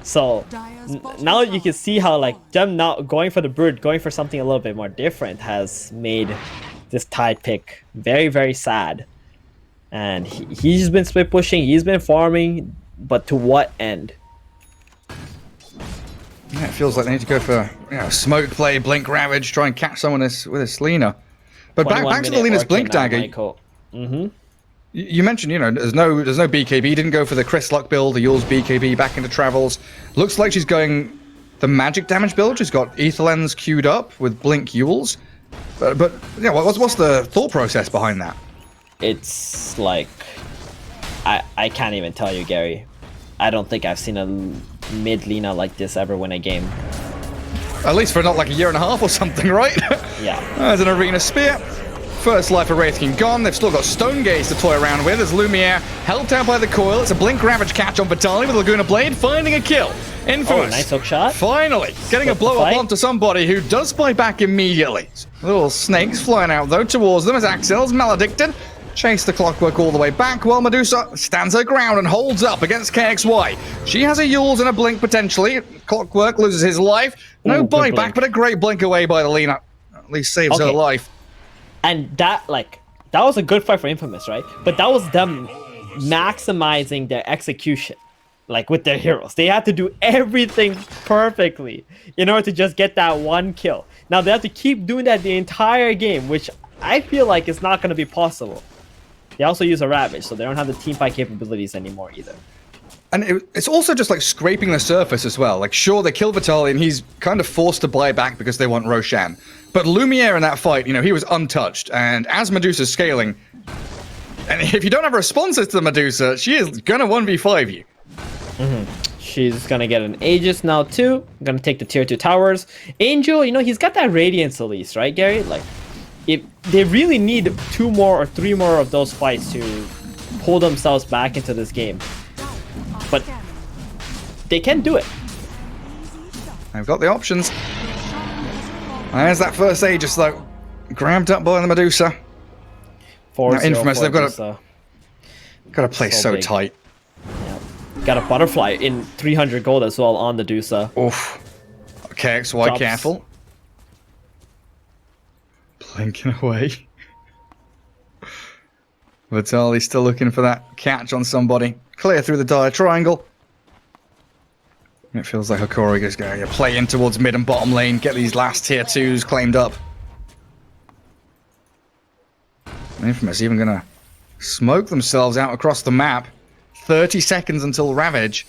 So, now you can see how, like, them not going for the Brood, going for something a little bit more different has made this Tide pick very, very sad. And he's been split pushing, he's been farming, but to what end? Yeah, it feels like they need to go for smoke play, blink ravage, try and catch someone with this Lina. But back to the Lina's blink dagger. Mm-hmm. You mentioned, there's no BKB. Didn't go for the Chris Luck build. The Yule's BKB back into Travels. Looks like she's going the magic damage build. She's got Ether Lens queued up with Blink Yules. But yeah, what's the thought process behind that? It's like I can't even tell you, Gary. I don't think I've seen a mid Lina like this ever win a game. At least for not like a year and a half or something, right? Yeah. There's an Arena Spear. First life of Wraith King gone. They've still got Stone Gaze to toy around with. There's Lumiere helped out by the coil. It's a Blink Ravage catch on Vitali with Laguna Blade, finding a kill. Infamous. Oh, nice hook shot. Finally, getting a blow up onto somebody who does spy back immediately. Little snakes flying out though towards them as Axel's maledicted. Chase the Clockwork all the way back while Medusa stands her ground and holds up against KXY. She has a Yules and a Blink potentially. Clockwork loses his life. No buyback, but a great blink away by the Lina. At least saves her life. And that was a good fight for Infamous, right? But that was them maximizing their execution, like with their heroes. They had to do everything perfectly in order to just get that one kill. Now they have to keep doing that the entire game, which I feel like is not going to be possible. They also use a Ravage, so they don't have the teamfight capabilities anymore either. And it's also just like scraping the surface as well. Like, sure, they kill Vitali and he's kind of forced to buy back because they want Roshan. But Lumiere in that fight, he was untouched. And as Medusa's scaling, and if you don't have responses to the Medusa, she is going to 1v5 you. She's going to get an Aegis now too. Going to take the tier 2 towers. Angel, he's got that Radiance at least, right, Gary? Like, if they really need 2 more or 3 more of those fights to pull themselves back into this game. But they can do it. They've got the options. There's that first Aegis though, grabbed up by the Medusa. Now, Infamous, they've got to play so tight. Yeah. Got a butterfly in 300 gold as well on the Medusa. Oof. KXY, careful. Blinking away. Vitali's still looking for that catch on somebody. Clear through the dire triangle. It feels like Hokori is going to play in towards mid and bottom lane, get these last tier 2s claimed up. Infamous even going to smoke themselves out across the map. 30 seconds until Ravage.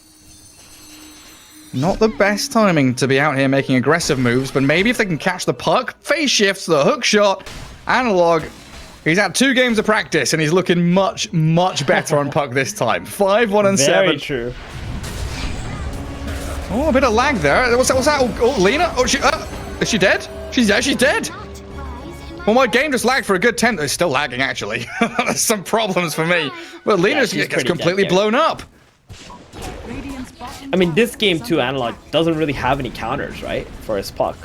Not the best timing to be out here making aggressive moves, but maybe if they can catch the puck, phase shifts, the hook shot, Analog. He's had 2 games of practice, and he's looking much, much better on puck this time. 5-1 and 7. Very true. Oh, a bit of lag there. What's that? Oh, Lina? Oh, is she dead? She's dead. Well, my game just lagged for a good 10. It's still lagging, actually. There's some problems for me. But Lina gets completely blown up. I mean, this game too, Analog doesn't really have any counters, right, for his puck.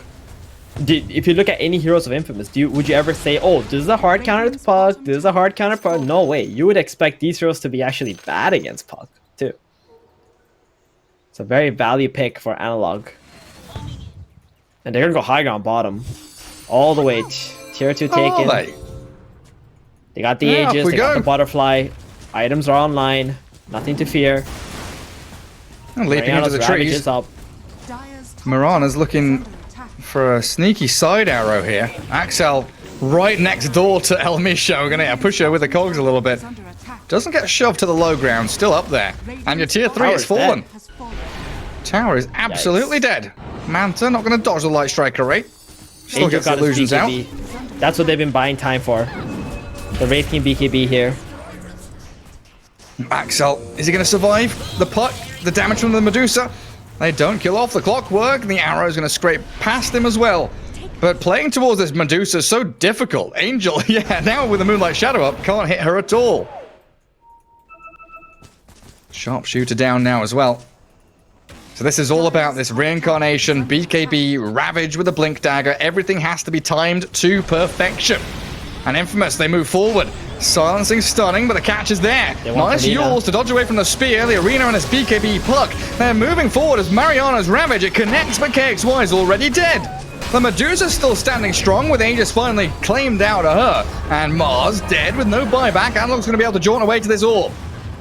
If you look at any heroes of Infamous, would you ever say, oh, this is a hard counter to puck, this is a hard counter to puck? No way. You would expect these heroes to be actually bad against puck, too. It's a very value pick for Analog. And they're going to go high ground bottom. All the way. Tier 2 taken. They got the Aegis, they got the butterfly. Items are online. Nothing to fear. And leaping into the trees. Mirana's looking for a sneaky side arrow here. Axel right next door to El Misho. Gonna push her with the cogs a little bit. Doesn't get shoved to the low ground. Still up there. And your tier 3 has fallen. Tower is absolutely dead. Manta not gonna dodge the light striker rate. Still gets illusions out. That's what they've been buying time for. The Wraith King BKB here. Axel, is he gonna survive the puck? The damage from the Medusa? They don't kill off the Clockwork, and the arrow is going to scrape past him as well. But playing towards this Medusa is so difficult. Angel, now with the Moonlight Shadow up, can't hit her at all. Sharpshooter down now as well. So this is all about this reincarnation, BKB, Ravage with a Blink Dagger. Everything has to be timed to perfection. And Infamous, they move forward. Silencing, stunning, but the catch is there. Nice Yules to dodge away from the spear. The Arena and his BKB puck. They're moving forward as Mariana's Ravage. It connects, but KXY is already dead. The Medusa's still standing strong with Aegis finally claimed out of her. And Mars dead with no buyback. Analog's going to be able to jaunt away to this orb.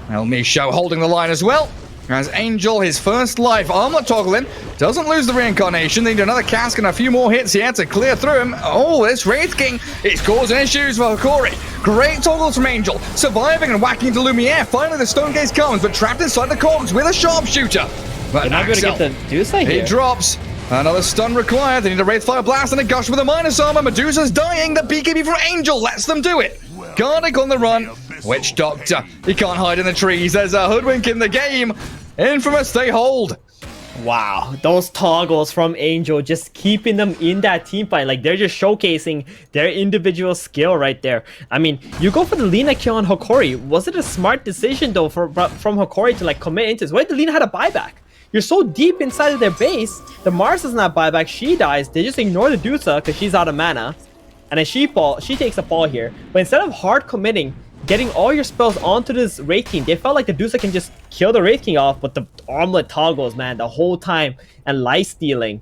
El Misho holding the line as well. As Angel, his first life, armlet toggling, doesn't lose the reincarnation. They need another cask and a few more hits here to clear through him. Oh, this Wraith King is causing issues for Hokori. Great toggles from Angel, surviving and whacking into Lumiere. Finally, the Stone Gaze comes, but trapped inside the cogs with a sharpshooter. But They're not going to get the Deuce he here. drops. Another stun required. They need a Wraithfire Blast and a Gush with a minus armor. Medusa's dying. The BKB from Angel lets them do it. Gardic on the run. Witch Doctor. He can't hide in the trees. There's a Hoodwink in the game. Infamous, they hold. Wow, those toggles from Angel, just keeping them in that team fight. Like, they're just showcasing their individual skill right there. I mean, you go for the Lina kill on Hokori. Was it a smart decision, though, from Hokori to, like, commit into this? What if the Lina had a buyback? You're so deep inside of their base, the Mars does not buy back, she dies, they just ignore the Dusa because she's out of mana. And then she takes a fall here. But instead of hard committing, getting all your spells onto this Wraith King, they felt like the Dusa can just kill the Wraith King off, but the armlet toggles, man, the whole time, and life stealing.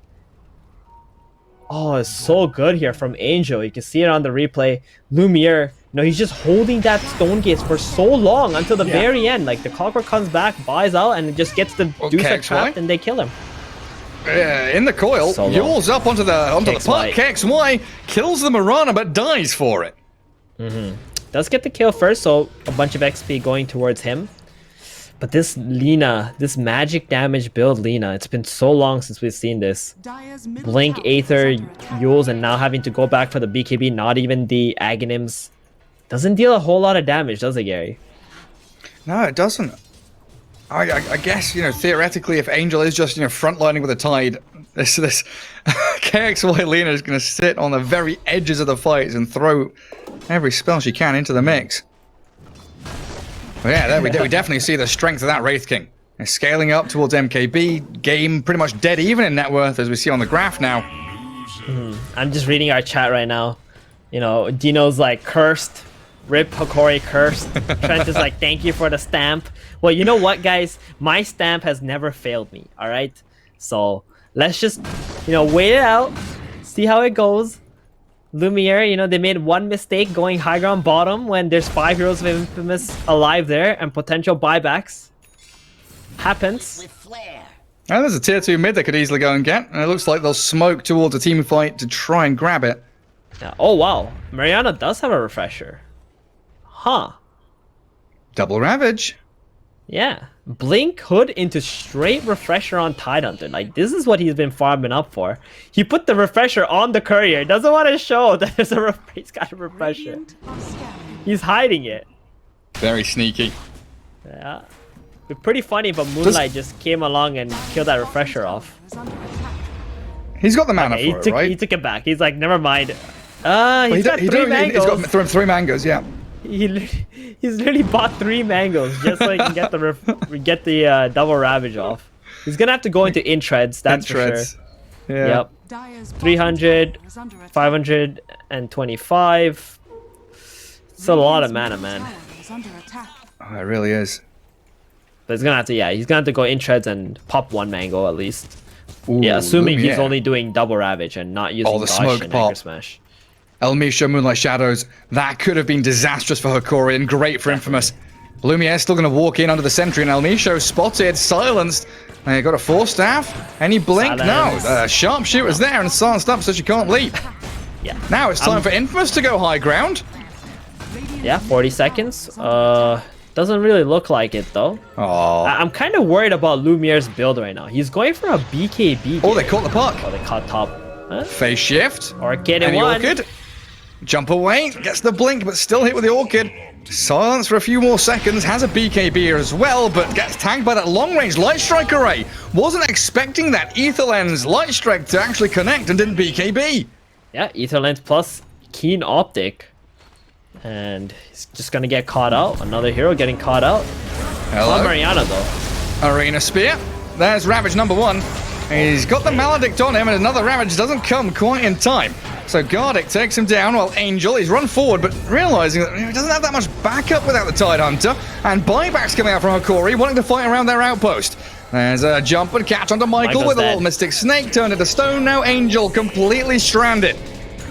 Oh, it's so good here from Angel. You can see it on the replay. Lumiere, he's just holding that Stone Gaze for so long until the very end. Like, the Clockwork comes back, buys out, and it just gets the Dusa trapped, and they kill him. In the coil, Yules up onto the puck. KXY kills the Mirana, but dies for it. Does get the kill first, so a bunch of XP going towards him. But this Lina, this magic damage build Lina, it's been so long since we've seen this. Blink, Aether, Yules, and now having to go back for the BKB, not even the Aghanims. Doesn't deal a whole lot of damage, does it, Gary? No, it doesn't. I guess, theoretically, if Angel is just, frontlining with a Tide, this KXY Lina is going to sit on the very edges of the fights and throw every spell she can into the mix. But yeah, there we definitely see the strength of that Wraith King. It's scaling up towards MKB. Game pretty much dead even in net worth, as we see on the graph now. I'm just reading our chat right now. Dino's like, cursed. Rip Hokori, cursed. Trent is like, thank you for the stamp. Well, you know what, guys? My stamp has never failed me, all right? So let's just, wait it out, see how it goes. Lumiere, they made one mistake going high ground bottom when there's 5 Heroes of Infamous alive there and potential buybacks. Happens. And there's a tier 2 mid they could easily go and get, and it looks like they'll smoke towards a team fight to try and grab it. Yeah. Oh, wow. Mariana does have a refresher. Huh. Double Ravage. Yeah. Blink Hood into straight refresher on Tidehunter. Like, this is what he's been farming up for. He put the refresher on the courier. Doesn't want to show that there's he's got a refresher. He's hiding it. Very sneaky. Yeah. It's pretty funny, but Moonlight just came along and killed that refresher off. He's got the mana for it, right? He took it back. He's like, never mind. He's got 3 mangoes. He's got 3 mangoes, yeah. He's literally bought 3 mangoes just so he can get the double ravage off. He's gonna have to go into intreads, that's for sure. Yeah. Yep. 300, 525. It's a lot of mana, man. Oh, it really is. But he's gonna have to go intreads and pop 1 mango at least. Ooh, yeah, assuming he's only doing double ravage and not using all the Gosh smoke and pop. Anchor Smash. El Misha, Moonlight Shadows, that could have been disastrous for Hokori and great for Infamous. Lumiere's still going to walk in under the sentry, and El Misha spotted, silenced. And got a 4-staff. Any blink? Silence. No. Sharpshooter's there and silenced up so she can't leap. Yeah. Now it's time for Infamous to go high ground. Yeah, 40 seconds. Doesn't really look like it though. Oh. I'm kind of worried about Lumiere's build right now. He's going for a BKB. Oh, they caught the puck. Oh, they caught top. Huh? Phase shift. Orchid in Any one. Orchid. Jump away. Gets the blink, but still hit with the Orchid. Silence for a few more seconds. Has a BKB as well, but gets tagged by that long-range Light Strike array. Wasn't expecting that Ether Lens Light Strike to actually connect and didn't BKB. Yeah, Ether Lens plus Keen Optic. And he's just gonna get caught out. Another hero getting caught out. Hello. Not Mariana though. Arena Spear. There's Ravage number 1. He's got the Maledict on him, and another Ravage doesn't come quite in time. So Gardic takes him down while Angel, he's run forward, but realizing that he doesn't have that much backup without the Tidehunter, and buybacks coming out from Hokori, wanting to fight around their outpost. There's a jump and catch onto Michael with a little Mystic Snake turned into stone. Now Angel completely stranded.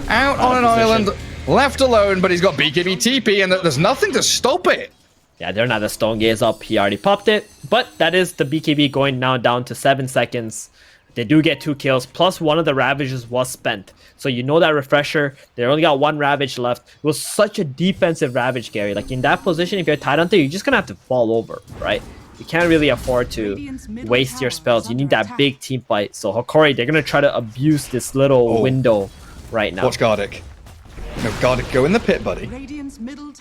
Out on an island, left alone, but he's got BKB TP, and there's nothing to stop it. Yeah, they're not the Stone Gaze up. He already popped it. But that is the BKB going now down to 7 seconds. They do get 2 kills, plus one of the Ravages was spent. So you know that refresher, they only got 1 Ravage left. It was such a defensive Ravage, Gary. Like in that position, if you're a Tidehunter, you're just gonna have to fall over, right? You can't really afford to waste your spells. You need that big team fight. So Hokori, they're gonna try to abuse this little window right now. Watch Gardic. No, Gardic, go in the pit, buddy.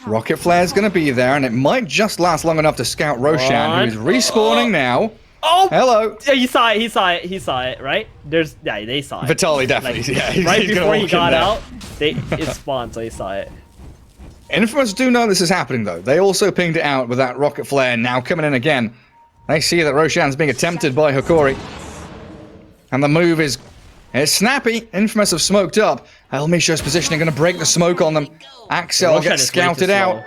Rocket Flare's gonna be there, and it might just last long enough to scout Roshan, who's respawning now. Oh! Hello. Yeah, he saw it, right? They saw it. Vitaly definitely, like, right before he got out, it spawned, so he saw it. Infamous do know this is happening, though. They also pinged it out with that Rocket Flare now coming in again. They see that Roshan's being attempted by Hokori. And the move is snappy. Infamous have smoked up. Elmisha's positioning going to break the smoke on them. Axel gets scouted out.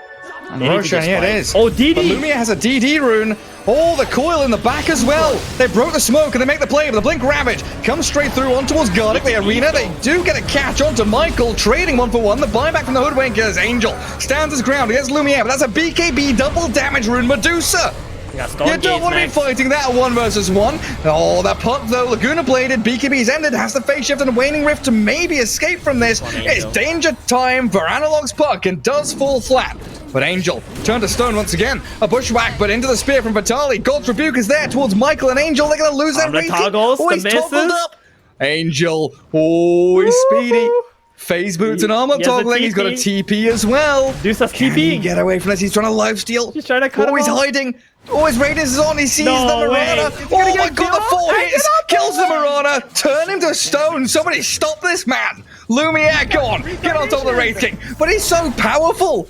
And Roshan, yeah, it is. Oh, DD! But Lumia has a DD rune. Oh, the coil in the back as well. They broke the smoke and they make the play, but the Blink Ravage comes straight through on towards Gardic. The arena, they do get a catch onto Michael, trading 1-for-1. The buyback from the Hoodwinkers. Angel stands his ground against Lumia, but that's a BKB double damage rune. Medusa. You don't want to be fighting that 1 versus 1. Oh, that puck though, Laguna bladed, BKB's ended, has the phase shift and a waning rift to maybe escape from this. It's danger time for Analog's puck and does fall flat. But Angel turned to stone once again. A bushwhack, but into the spear from Vitaly. God's Rebuke is there towards Michael and Angel. They're going to lose that rating. Oh, he's toggled up. Angel, oh, he's speedy. Phase boots and armor toggling. He's got a TP as well. Deuce's Can he get away from this? He's trying to lifesteal. He's trying to cut him he's off. hiding. Oh, his radius is on. He sees the Marana. Oh my god, the 4 hits. Kills the Marana. Turn him to stone. Somebody stop this man. Lumiere, go on. Get on top of the Wraith King. But he's so powerful.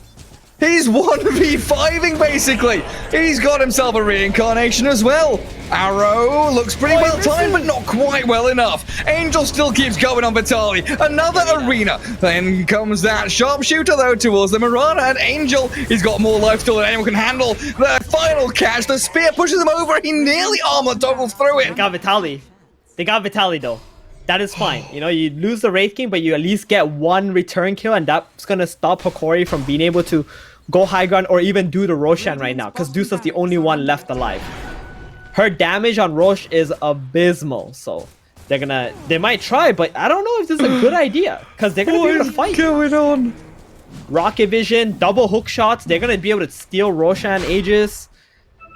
He's 1v5ing basically. He's got himself a reincarnation as well. Arrow looks pretty well timed, but not quite well enough. Angel still keeps going on Vitaly. Another arena. Then comes that sharpshooter though towards the Marana, and Angel, he's got more life still than anyone can handle. The final catch, the spear pushes him over. He nearly armor toggles through it. They got Vitaly though. That is fine. You know, you lose the Wraith King, but you at least get 1 return kill, and that's gonna stop Hokori from being able to go high ground or even do the Roshan right now, because Deuce is the only one left alive. Her damage on Rosh is abysmal, so they might try, but I don't know if this is a good idea, because they're gonna be able to fight. What's going on? Rocket Vision, double hook shots, they're gonna be able to steal Roshan Aegis.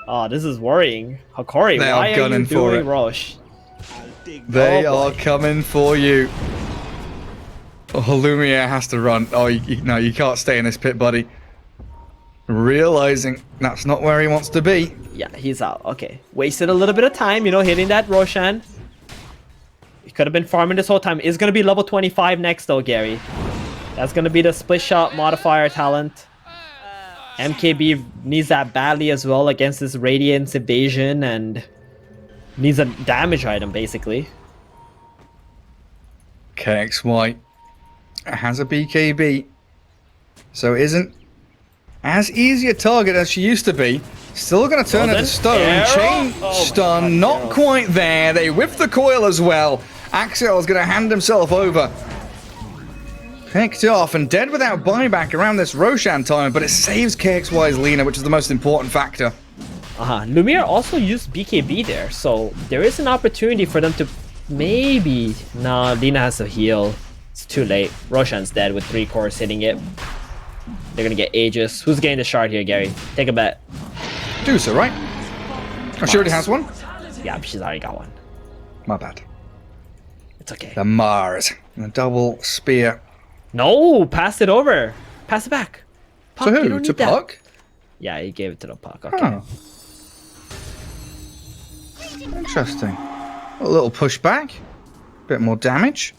Oh, this is worrying. Hokori, why are you doing Rosh? They are coming for you. Oh, Lumiere has to run. Oh, no, you can't stay in this pit, buddy. Realizing that's not where he wants to be. Yeah, he's out. Okay. Wasted a little bit of time, you know, hitting that Roshan. He could have been farming this whole time. Is going to be level 25 next, though, Gary. That's going to be the split shot modifier talent. MKB needs that badly as well against this Radiance evasion, and needs a damage item, basically. KXY has a BKB, so isn't as easy a target as she used to be. Still going to turn her to stone. Chain stun, not quite there. They whip the coil as well. Axel is going to hand himself over. Picked off and dead without buyback around this Roshan time, but it saves KXY's Lina, which is the most important factor. Lumiere also used BKB there, so there is an opportunity for them to maybe... Nah, Lina has to heal. It's too late. Roshan's dead with 3 cores hitting it. They're gonna get Aegis. Who's getting the shard here, Gary? Take a bet. Dusa, right? Oh, she already has one? Yeah, she's already got one. My bad. It's okay. The Mars. And a double spear. No, pass it over. Pass it back. Puck, to who? To Puck? Yeah, he gave it to the Puck. Okay. Oh. Interesting. A little pushback. Bit more damage.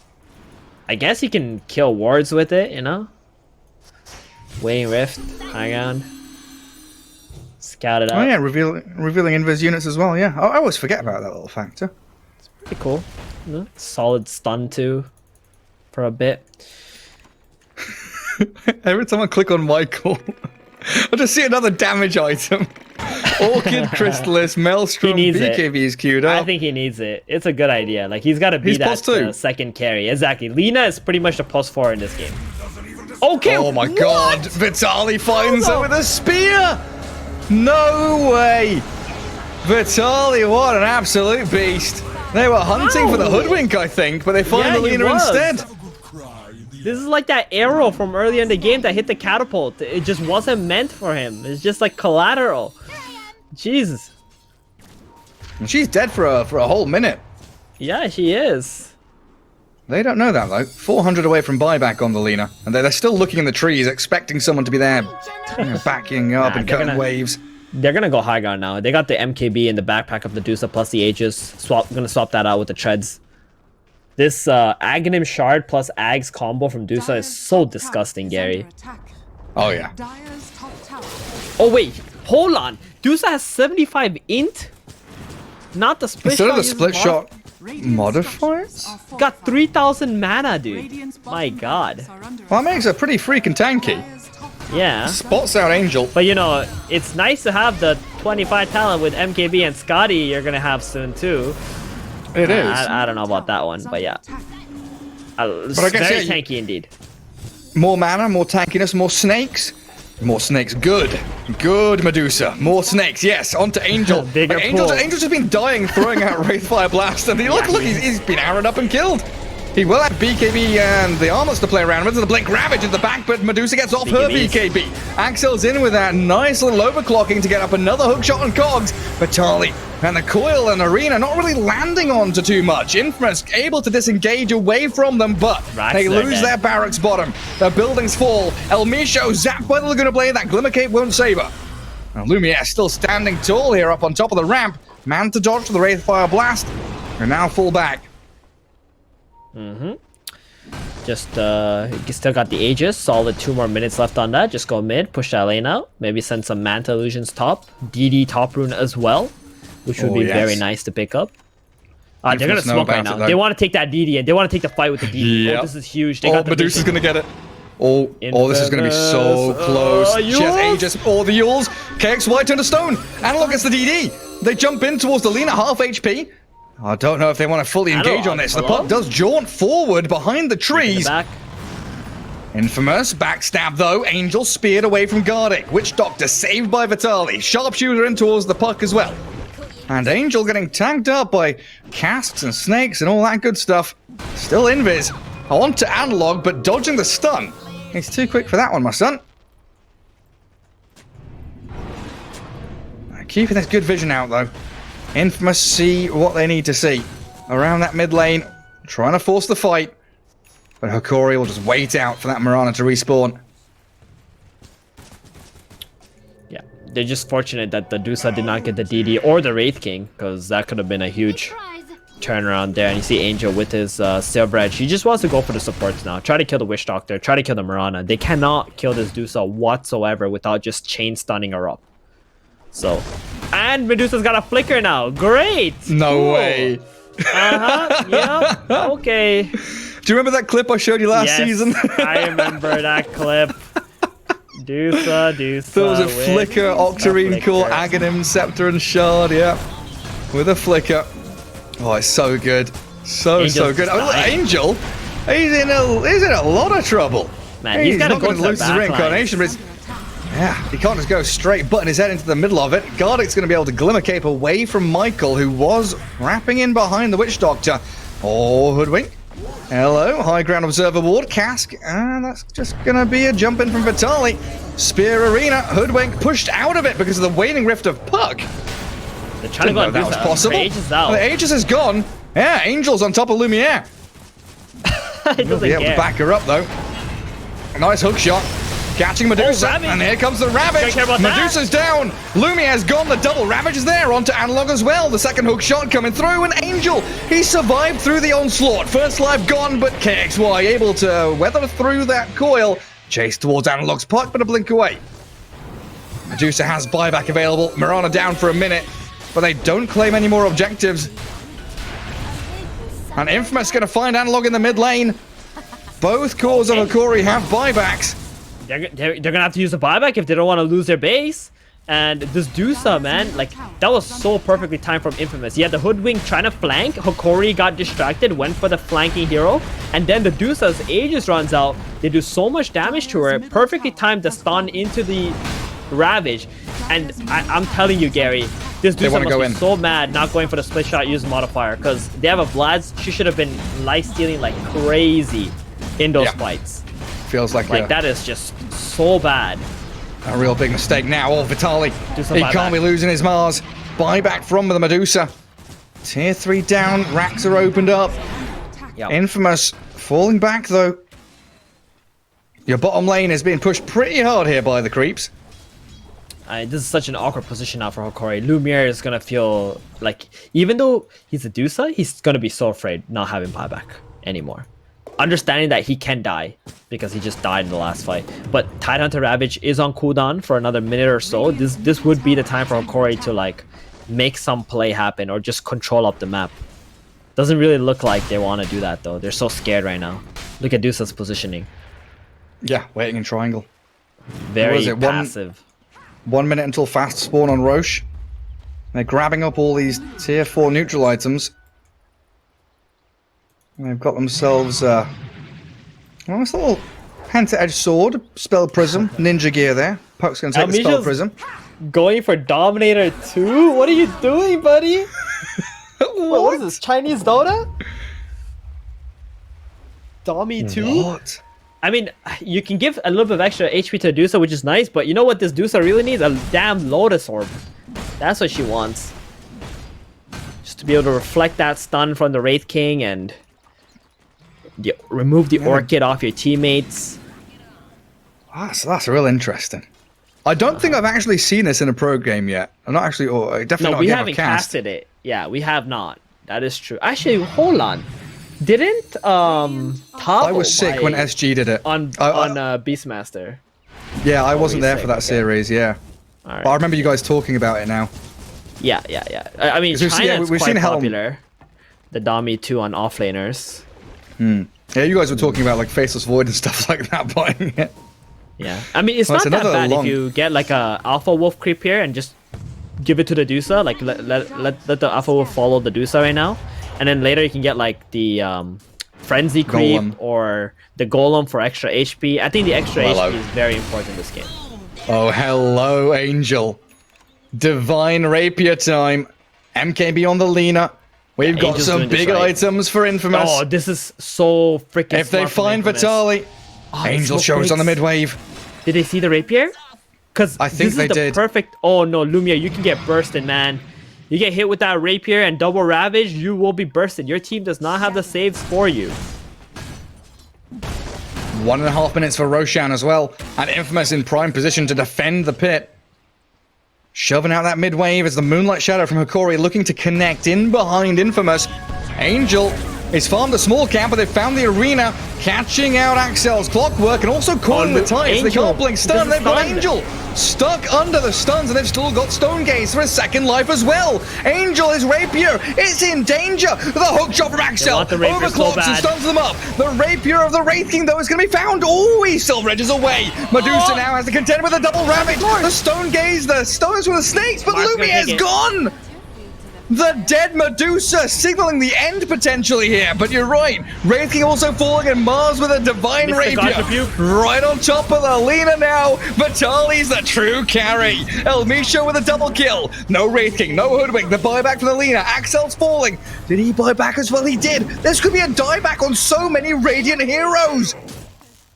I guess he can kill wards with it, you know? Waning Rift, high ground. Scout it out. Oh yeah, revealing invis units as well, yeah. I always forget about that little factor. It's pretty cool. You know? Solid stun too. For a bit. Every time I click on Michael, I just see another damage item. Orchid, Chrysalis, Maelstrom, BKB is queued up. I think he needs it. It's a good idea. Like, he's got to be that second carry. Exactly. Lina is pretty much the +4 in this game. Okay. Oh my god. Vitaly finds her with a spear. No way. Vitaly, what an absolute beast. They were hunting for the hoodwink, I think, but they find Yeah, the he Lina was. instead. This is like that arrow from earlier in the game that hit the catapult. It just wasn't meant for him. It's just like collateral. Jesus. And she's dead for a whole minute. Yeah, she is. They don't know that, though. 400 away from buyback on the Lina. And they're still looking in the trees, expecting someone to be there, backing up and they're cutting gonna- waves. They're gonna go high ground now. They got the MKB in the backpack of the Dusa plus the Aegis. Gonna swap that out with the Treads. This Aghanim Shard plus Ags combo from Dusa is so disgusting, Gary. Oh, yeah. Dire's top tower. Oh wait, hold on. Dusa has 75 int? Not the split Instead shot. of the uses split shot Radiant's modifiers? structures are Got fortified. 3,000 mana, dude. Radiant's My bottom god. barracks are under Well, that makes her pretty freaking tanky. Dire's top Yeah. Spots out Angel. But you know, it's nice to have the 25 talent with MKB and Scotty you're gonna have soon too. It is. I don't know about that one, but yeah. It's I guess, very yeah, tanky indeed. More mana, more tankiness, more snakes. More snakes, good. Good, Medusa. More snakes, yes. On to Angel. Bigger Like, Angel's pool. just been dying, throwing out Wraithfire Blast. And look, he's been arrowed up and killed. He will have BKB and the armors to play around with. The Blink Ravage in the back, but Medusa gets off her BKBs. BKB. Axel's in with that nice little overclocking to get up another hookshot on Cogs. Vitaly and the Coil and Arena not really landing onto too much. Infamous able to disengage away from them, but Rax, they they're lose dead. their barracks bottom. Their buildings fall. El Misho zapped by the Laguna Blade. That Glimmer Cape won't save her. Now, Lumiere still standing tall here up on top of the ramp. Man to dodge for the Wraithfire Blast. And now fall back. Just you still got the Aegis, solid 2 more minutes left on that. Just go mid, push that lane out. Maybe send some Manta Illusions top. DD top rune as well, which would Oh, be yes. very nice to pick up. They're gonna Infamous know smoke right about now. it, though. They want to take that DD and they want to take the fight with the DD. Yep. Oh, this is huge. They Oh, got the Medusa's vision. gonna get it. Oh, this is gonna be so Infamous. close. She has Yules. Aegis. Oh, the Yules. KXY turned to stone. Analog gets the DD. They jump in towards the Lina, half HP. I don't know if they want to fully engage Analog, on this. The hello? puck does jaunt forward behind the In the trees. back. Infamous backstab though. Angel speared away from Gardic. Witch Doctor saved by Vitaly. Sharpshooter in towards the puck as well. And Angel getting tagged up by casks and snakes and all that good stuff. Still invis. On to Analog, but dodging the stun. He's too quick for that one, my son. Keeping this good vision out though. Infamous see what they need to see. Around that mid lane. Trying to force the fight. But Hokori will just wait out for that Mirana to respawn. Yeah, they're just fortunate that the Dusa did not get the DD or the Wraith King, because that could have been a huge turnaround there. And you see Angel with his Silver Edge. He just wants to go for the supports now. Try to kill the Witch Doctor. Try to kill the Mirana. They cannot kill this Dusa whatsoever without just chain stunning her up. So, and Medusa's got a flicker now. Great. No Cool. way. Yep. Okay. Do you remember that clip I showed you last Yes, season? I remember that clip. Dusa. There was a with flicker, Octarine flicker. Core, Aghanim, Scepter, and Shard, yeah. With a flicker. Oh, it's so good. So Angel's good. Oh, look, dying. Angel, he's in a lot of trouble. Man, he's gotta not go going to to the lose his back reincarnation, but it's, yeah, he can't just go straight, button his head into the middle of it. Gardic's going to be able to Glimmer Cape away from Michael, who was wrapping in behind the Witch Doctor. Oh, Hoodwink. Hello, High Ground Observer Ward, Cask, and that's just going to be a jump in from Vitaly. Spear Arena, Hoodwink pushed out of it because of the Waning Rift of Puck. They're trying to Didn't go know on that was Dusa. possible. Aegis out. The Aegis is gone. Yeah, Angel's on top of Lumiere. It He'll doesn't be able to care. back her up though. A nice hook shot. Catching Medusa, Ravage. and here comes the Ravage. Don't care about that. Medusa's down. Lumiere's gone. The double Ravage is there. Onto Analog as well. The second hook shot coming through, and Angel, he survived through the onslaught. First life gone, but KXY able to weather through that coil. Chase towards Analog's puck, but a blink away. Medusa has buyback available. Mirana down for a minute, but they don't claim any more objectives. And Infamous going to find Analog in the mid lane. Both cores of Hokori have buybacks. They're gonna have to use a buyback if they don't want to lose their base. And this Dusa, man, like, that was so perfectly timed from Infamous. He had the Hoodwink trying to flank. Hokori got distracted, went for the flanking hero. And then the Dusa's Aegis runs out. They do so much damage to her. Perfectly timed the stun into the Ravage. And I'm telling you, Gary, This They Dusa wanna must go be in. so mad not going for the split shot use modifier because they have a Vlad's. She should have been life stealing like crazy in those Yeah. fights. Feels like, Like that is just so bad. a real big mistake now. Oh, Vitali. Do some He buyback. can't be losing his Mars. Buyback from the Medusa. Tier 3 down. Racks are opened up. Yep. Infamous falling back, though. Your bottom lane is being pushed pretty hard here by the creeps. This is such an awkward position now for Hokori. Lumiere is gonna feel like, even though he's a Dusa, he's gonna be so afraid not having buyback anymore. Understanding that he can die because he just died in the last fight. But Tidehunter Ravage is on cooldown for another minute or so. This would be the time for Hokori to like make some play happen or just control up the map. Doesn't really look like they want to do that though. They're so scared right now. Look at Dusa's positioning. Yeah, waiting in triangle. Very it? passive. 1 minute until fast spawn on Roche. They're grabbing up all these tier 4 neutral items. They've got themselves a nice little hand-to-edge sword, spell prism, ninja gear there. Puck's going to take the spell Amnesio's prism. Going for Dominator 2? What are you doing, buddy? What is this, Chinese Dota? Domi 2? What? I mean, you can give a little bit of extra HP to Dusa, which is nice, but you know what this Dusa really needs? A damn Lotus Orb. That's what she wants. Just to be able to reflect that stun from the Wraith King and remove the Orchid off your teammates. That's real interesting. I don't think I've actually seen this in a pro game yet. I'm not actually, or definitely No, not we a game haven't I've cast. casted it. Yeah, we have not. That is true. Actually, hold on. Didn't Tavo I was sick when SG did it. on Beastmaster? Yeah, I wasn't there sick, for that okay. series, yeah. All right. But I remember you guys talking about it now. Yeah. I mean, 'Cause we've seen- China's we've quite seen Helm. popular. The Dami 2 on offlaners. Yeah, you guys were talking about like Faceless Void and stuff like that, buying it. Yeah. I mean, it's Well, not it's that another bad long- if you get like a Alpha Wolf creep here and just give it to the Dusa. Like, let the Alpha Wolf follow the Dusa right now. And then later you can get like the Frenzy creep Golem. or the Golem for extra HP. I think the extra Hello. HP is very important in this game. Oh, hello, Angel. Divine Rapier time. MKB on the Lena. We've got Angel's some doing this big right. items for Infamous. Oh, this is so freaking if they smart from find Infamous. Vitali, Oh, Angel smoke shows on the breaks. mid-wave. Did they see the rapier? Because I think this they is the did. perfect. Oh no, Lumia, you can get bursted, man. You get hit with that rapier and double ravage, you will be bursted. Your team does not have the saves for you. 1.5 minutes for Roshan as well. And Infamous in prime position to defend the pit. Shoving out that mid-wave as the Moonlight Shadow from Hokori looking to connect in behind Infamous. Angel is farmed a small camp, but they found the arena, catching out Axel's Clockwork and also calling the tides. They Angel. can't blink stun. They've got Stunned. Angel stuck under the stuns, and they've still got Stone Gaze for a second life as well. Angel, his rapier, is in danger. The hook shot from Axel want the rapier so overclocks and bad. stuns them up. The rapier of the Wraith King, though, is going to be found. Oh, he still redges away. Medusa now has to contend with a double ravage. The Stone Gaze, the stones with the snakes, but Mark's gonna Lumia's take it. gone. The dead Medusa signaling the end potentially here, but you're right. Wraith King also falling, and Mars with a divine Missed the God rapier rebuke. right on top of the Lena now. Vitali's the true carry. Elmisha with a double kill. No Wraith King, no Hoodwink. The buyback from the Lena. Axel's falling. Did he buy back as well? He did. This could be a dieback on so many Radiant heroes.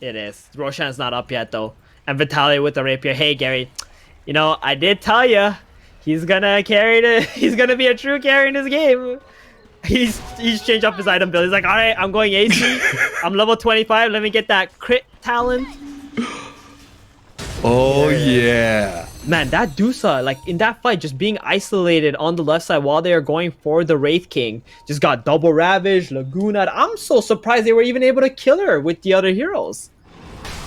It is. Roshan's not up yet though. And Vitaly with the rapier. Hey Gary, you know, I did tell you. He's gonna carry the. He's gonna be a true carry in this game. He's changed up his item build. He's like, all right, I'm going AC. I'm level 25. Let me get that crit talent. Oh yeah. Man, that Dusa, like in that fight, just being isolated on the left side while they are going for the Wraith King, just got double ravage, Laguna. I'm so surprised they were even able to kill her with the other heroes.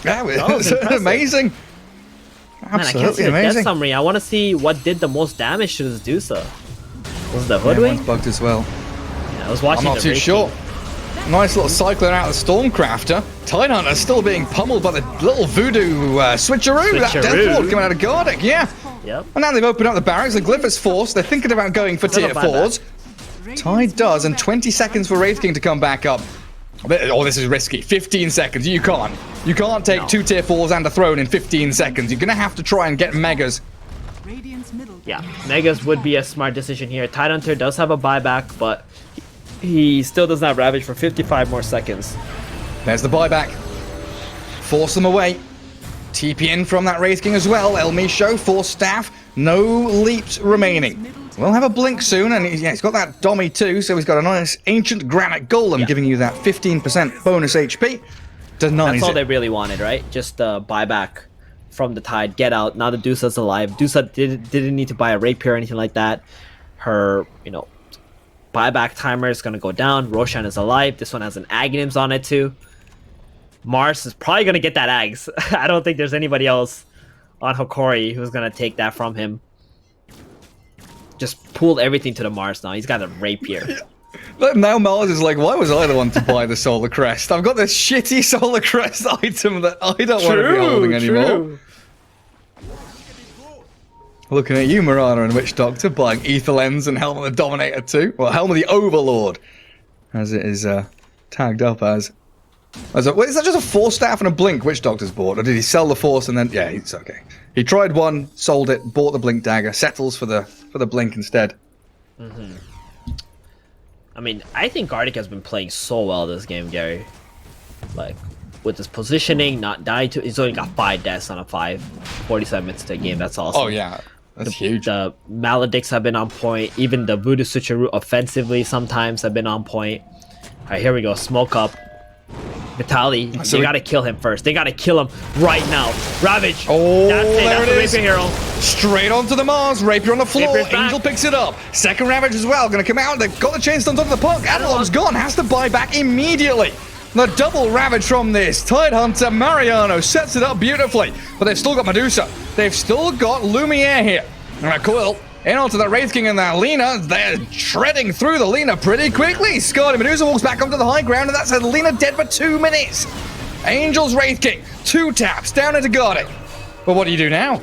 That was impressive. amazing. Man, I can't see Absolutely the death amazing. summary. I want to see what did the most damage to this Dusa. Was it the Yeah, Hoodwink? one's bugged as well. Yeah, I was watching I'm not the too Wraith sure. King. Nice little cyclone out of the Stormcrafter. Tidehunter still being pummeled by the little voodoo switcheroo. That Switcheroo. death ward coming out of Gardic, yeah. Yep. And now they've opened up the barracks. The Glyph is forced. They're thinking about going for tier Not a bad 4s. Tide does, and 20 seconds for Wraith King to come back up. Oh, this is risky. 15 seconds. You can't take 2 tier 4s and a throne in 15 seconds. You're going to have to try and get megas. Radiant's middle Yeah, tower Megas would be a smart decision here. Tidehunter does have a buyback, but he still does not Ravage for 55 more seconds. There's the buyback. Force them away. TP in from that Wraith King as well. El Misho, force staff. No leaps remaining. We'll have a blink soon, and he's got that Dommy too, so he's got a nice ancient granite golem giving you that 15% bonus HP. Denies That's all it. they really wanted, right? Just buyback from the Tide. Get out. Now that Dusa's alive. Dusa didn't need to buy a rapier or anything like that. Her, buyback timer is going to go down. Roshan is alive. This one has an Aghanims on it too. Mars is probably going to get that Ags. I don't think there's anybody else on Hokori who's going to take that from him. Just pulled everything to the Mars now. He's got a rapier. But now Mars is like, why was I the one to buy the Solar Crest? I've got this shitty Solar Crest item that I don't want to be holding anymore. Looking at you, Mirana and Witch Doctor, buying Ether Lens and Helm of the Dominator too. Well, Helm of the Overlord, as it is tagged up as. Is that just a Force Staff and a Blink Witch Doctor's bought? Or did he sell the Force and then... Yeah, it's okay. He tried one, sold it, bought the Blink Dagger, settles for the Blink instead. Mm-hmm. I mean, I think Gartic has been playing so well this game, Gary. Like, with his positioning, not dying to... He's only got 5 deaths on a 47 minutes to a game. That's awesome. Oh, yeah. That's huge. The Maledicts have been on point. Even the Voodoo Switcheroo offensively sometimes have been on point. Alright, here we go. Smoke up. Vitaly, So they gotta kill him first. They gotta kill him right now. Ravage. Oh, That's it. there That's it the is. Rapier hero. Straight onto the Mars. Rapier on the floor. Rapier's back. Angel picks it up. Second Ravage as well. Gonna come out. They've got the chainstones onto the punk. Analog's gone. Has to buy back immediately. The double Ravage from this. Tidehunter Mariano sets it up beautifully. But they've still got Medusa. They've still got Lumiere here. Quill in onto the Wraith King and that Lina. They're shredding through the Lina pretty quickly. Scarlet Medusa walks back onto the high ground, and that's a Lina dead for 2 minutes. Angel's Wraith King, 2 taps down into Gartic. But what do you do now?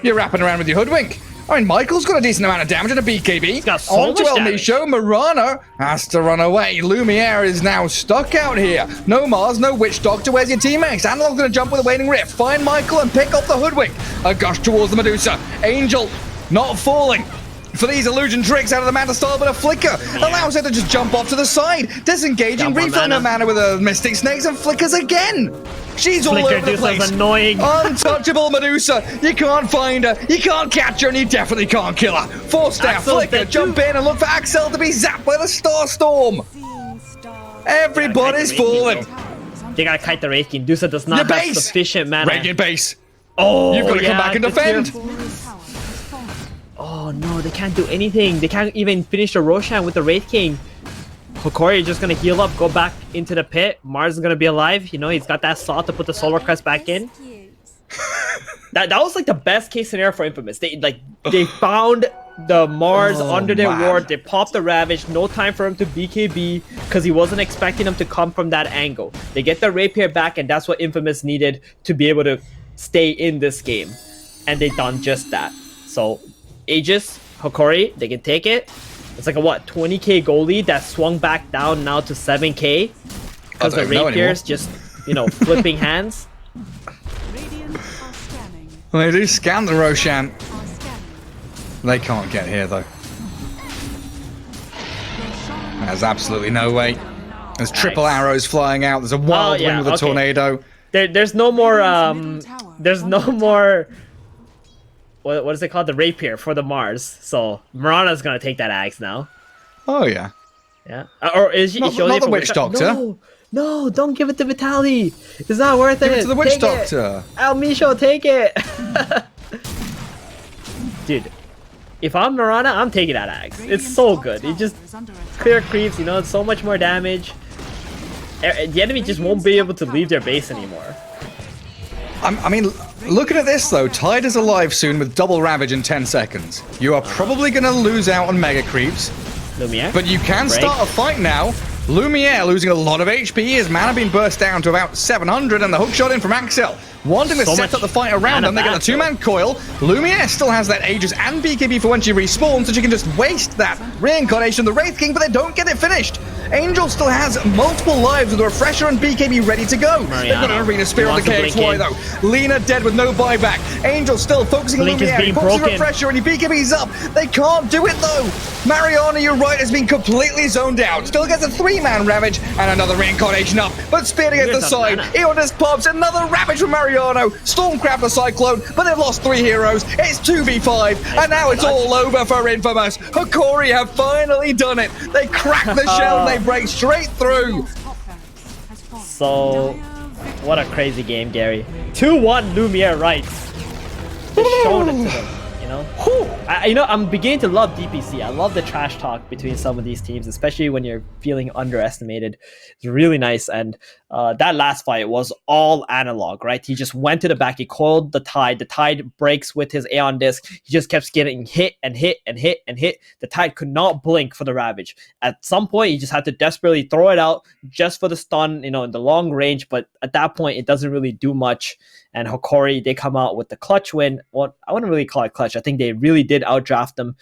You're wrapping around with your Hoodwink. I mean, Michael's got a decent amount of damage and a BKB. He's got so Onto much El damage. Misho, Murano has to run away. Lumiere is now stuck out here. No Mars, no Witch Doctor. Where's your teammates? Analog's going to jump with a Waning Rift. Find Michael and pick up the Hoodwink. A gush towards the Medusa. Angel not falling for these illusion tricks out of the Manta style, but a flicker allows her to just jump off to the side. Disengaging, Jump on refilling her mana. mana with a Mystic Snakes and flickers again. She's all Flicker over the Dusa's place. annoying. Untouchable Medusa. You can't find her. You can't catch her, and you definitely can't kill her. Force Staff, Axel's flicker, dead jump too. in and look for Axel to be zapped by the Star Storm. seeing stars. Everybody's falling. They gotta kite the Wraith King. Dusa does not Your have base. sufficient mana. Radiant base. Oh, You've got to yeah, come back and good defend. tier. Middle tower has fallen. Oh no, they can't do anything. They can't even finish the Roshan with the Wraith King. Hokori is just gonna heal up, go back into the pit. Mars is gonna be alive. He's got that saw to put the Solar Crest back in. That was like the best case scenario for Infamous. They found the Mars under their man. ward. They popped the Ravage. No time for him to BKB because he wasn't expecting him to come from that angle. They get the Rapier back, and that's what Infamous needed to be able to stay in this game. And they done just that. So Aegis, Hokori, they can take it. It's like a 20k goal lead that swung back down now to 7k because the I don't know Rapier's just flipping hands. Radiant are scanning. Well, they do scan the Roshan. Are scanning. They can't get here, though. Roshan There's absolutely no way. There's triple arrows flying out. There's a wild yeah, wing with a okay. tornado. There's no more middle tower there's no more what is it called, the Rapier for the Mars. So Mirana's gonna take that axe now. Oh, yeah. Yeah, or is she? Not- is she only not the for Witch Doctor. No, don't give it to Vitaly. It's not worth Give it. it to the Witch Take Doctor. It. El Misho, take it. Dude, if I'm Mirana, I'm taking that axe. It's so good. It just is under attack. clear creeps. It's so much more damage. The enemy just won't be able to leave their base anymore. I mean, looking at this, though, Tide is alive soon with double Ravage in 10 seconds. You are probably going to lose out on Mega Creeps, Lumiere. but you can Break. start a fight now. Lumiere losing a lot of HP. His mana being burst down to about 700, and the hook shot in from Axel. Wanting to So set much up the fight around them, they get the mana two-man coil. Lumiere still has that Aegis and BKB for when she respawns, so she can just waste that reincarnation of the Wraith King, but they don't get it finished. Angel still has multiple lives with a Refresher and BKB ready to go. They've got an Arena Spear on the KXY though. Lina dead with no buyback. Angel still focusing on Blink is Lumiere. He being pops his broken. Refresher and he BKB's up. They can't do it though. Mariana, you're right, has been completely zoned out. Still gets a 3-man Ravage and another reincarnation up. But Spear against the side. Eon just pops another Ravage from Mariano. Stormcraft the Cyclone, but they've lost 3 heroes. It's 2v5, and now it's all over for Infamous. Hokori have finally done it. They crack the shell and they break straight through. So, what a crazy game, Gary. 2-1 Lumiere rights. Just showing it to them, you know? I'm beginning to love DPC. I love the trash talk between some of these teams, especially when you're feeling underestimated. It's really nice. And that last fight was all analog, right? He just went to the back. He coiled the Tide. The Tide breaks with his Aeon Disc. He just kept getting hit and hit and hit and hit. The Tide could not blink for the Ravage. At some point, he just had to desperately throw it out just for the stun, in the long range. But at that point, it doesn't really do much. And Hokori, they come out with the clutch win. Well, I wouldn't really call it clutch. I think they really did outdraft them.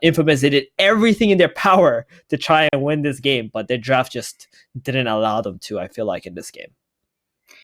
Infamous, they did everything in their power to try and win this game, but their draft just didn't allow them to, I feel like, in this game.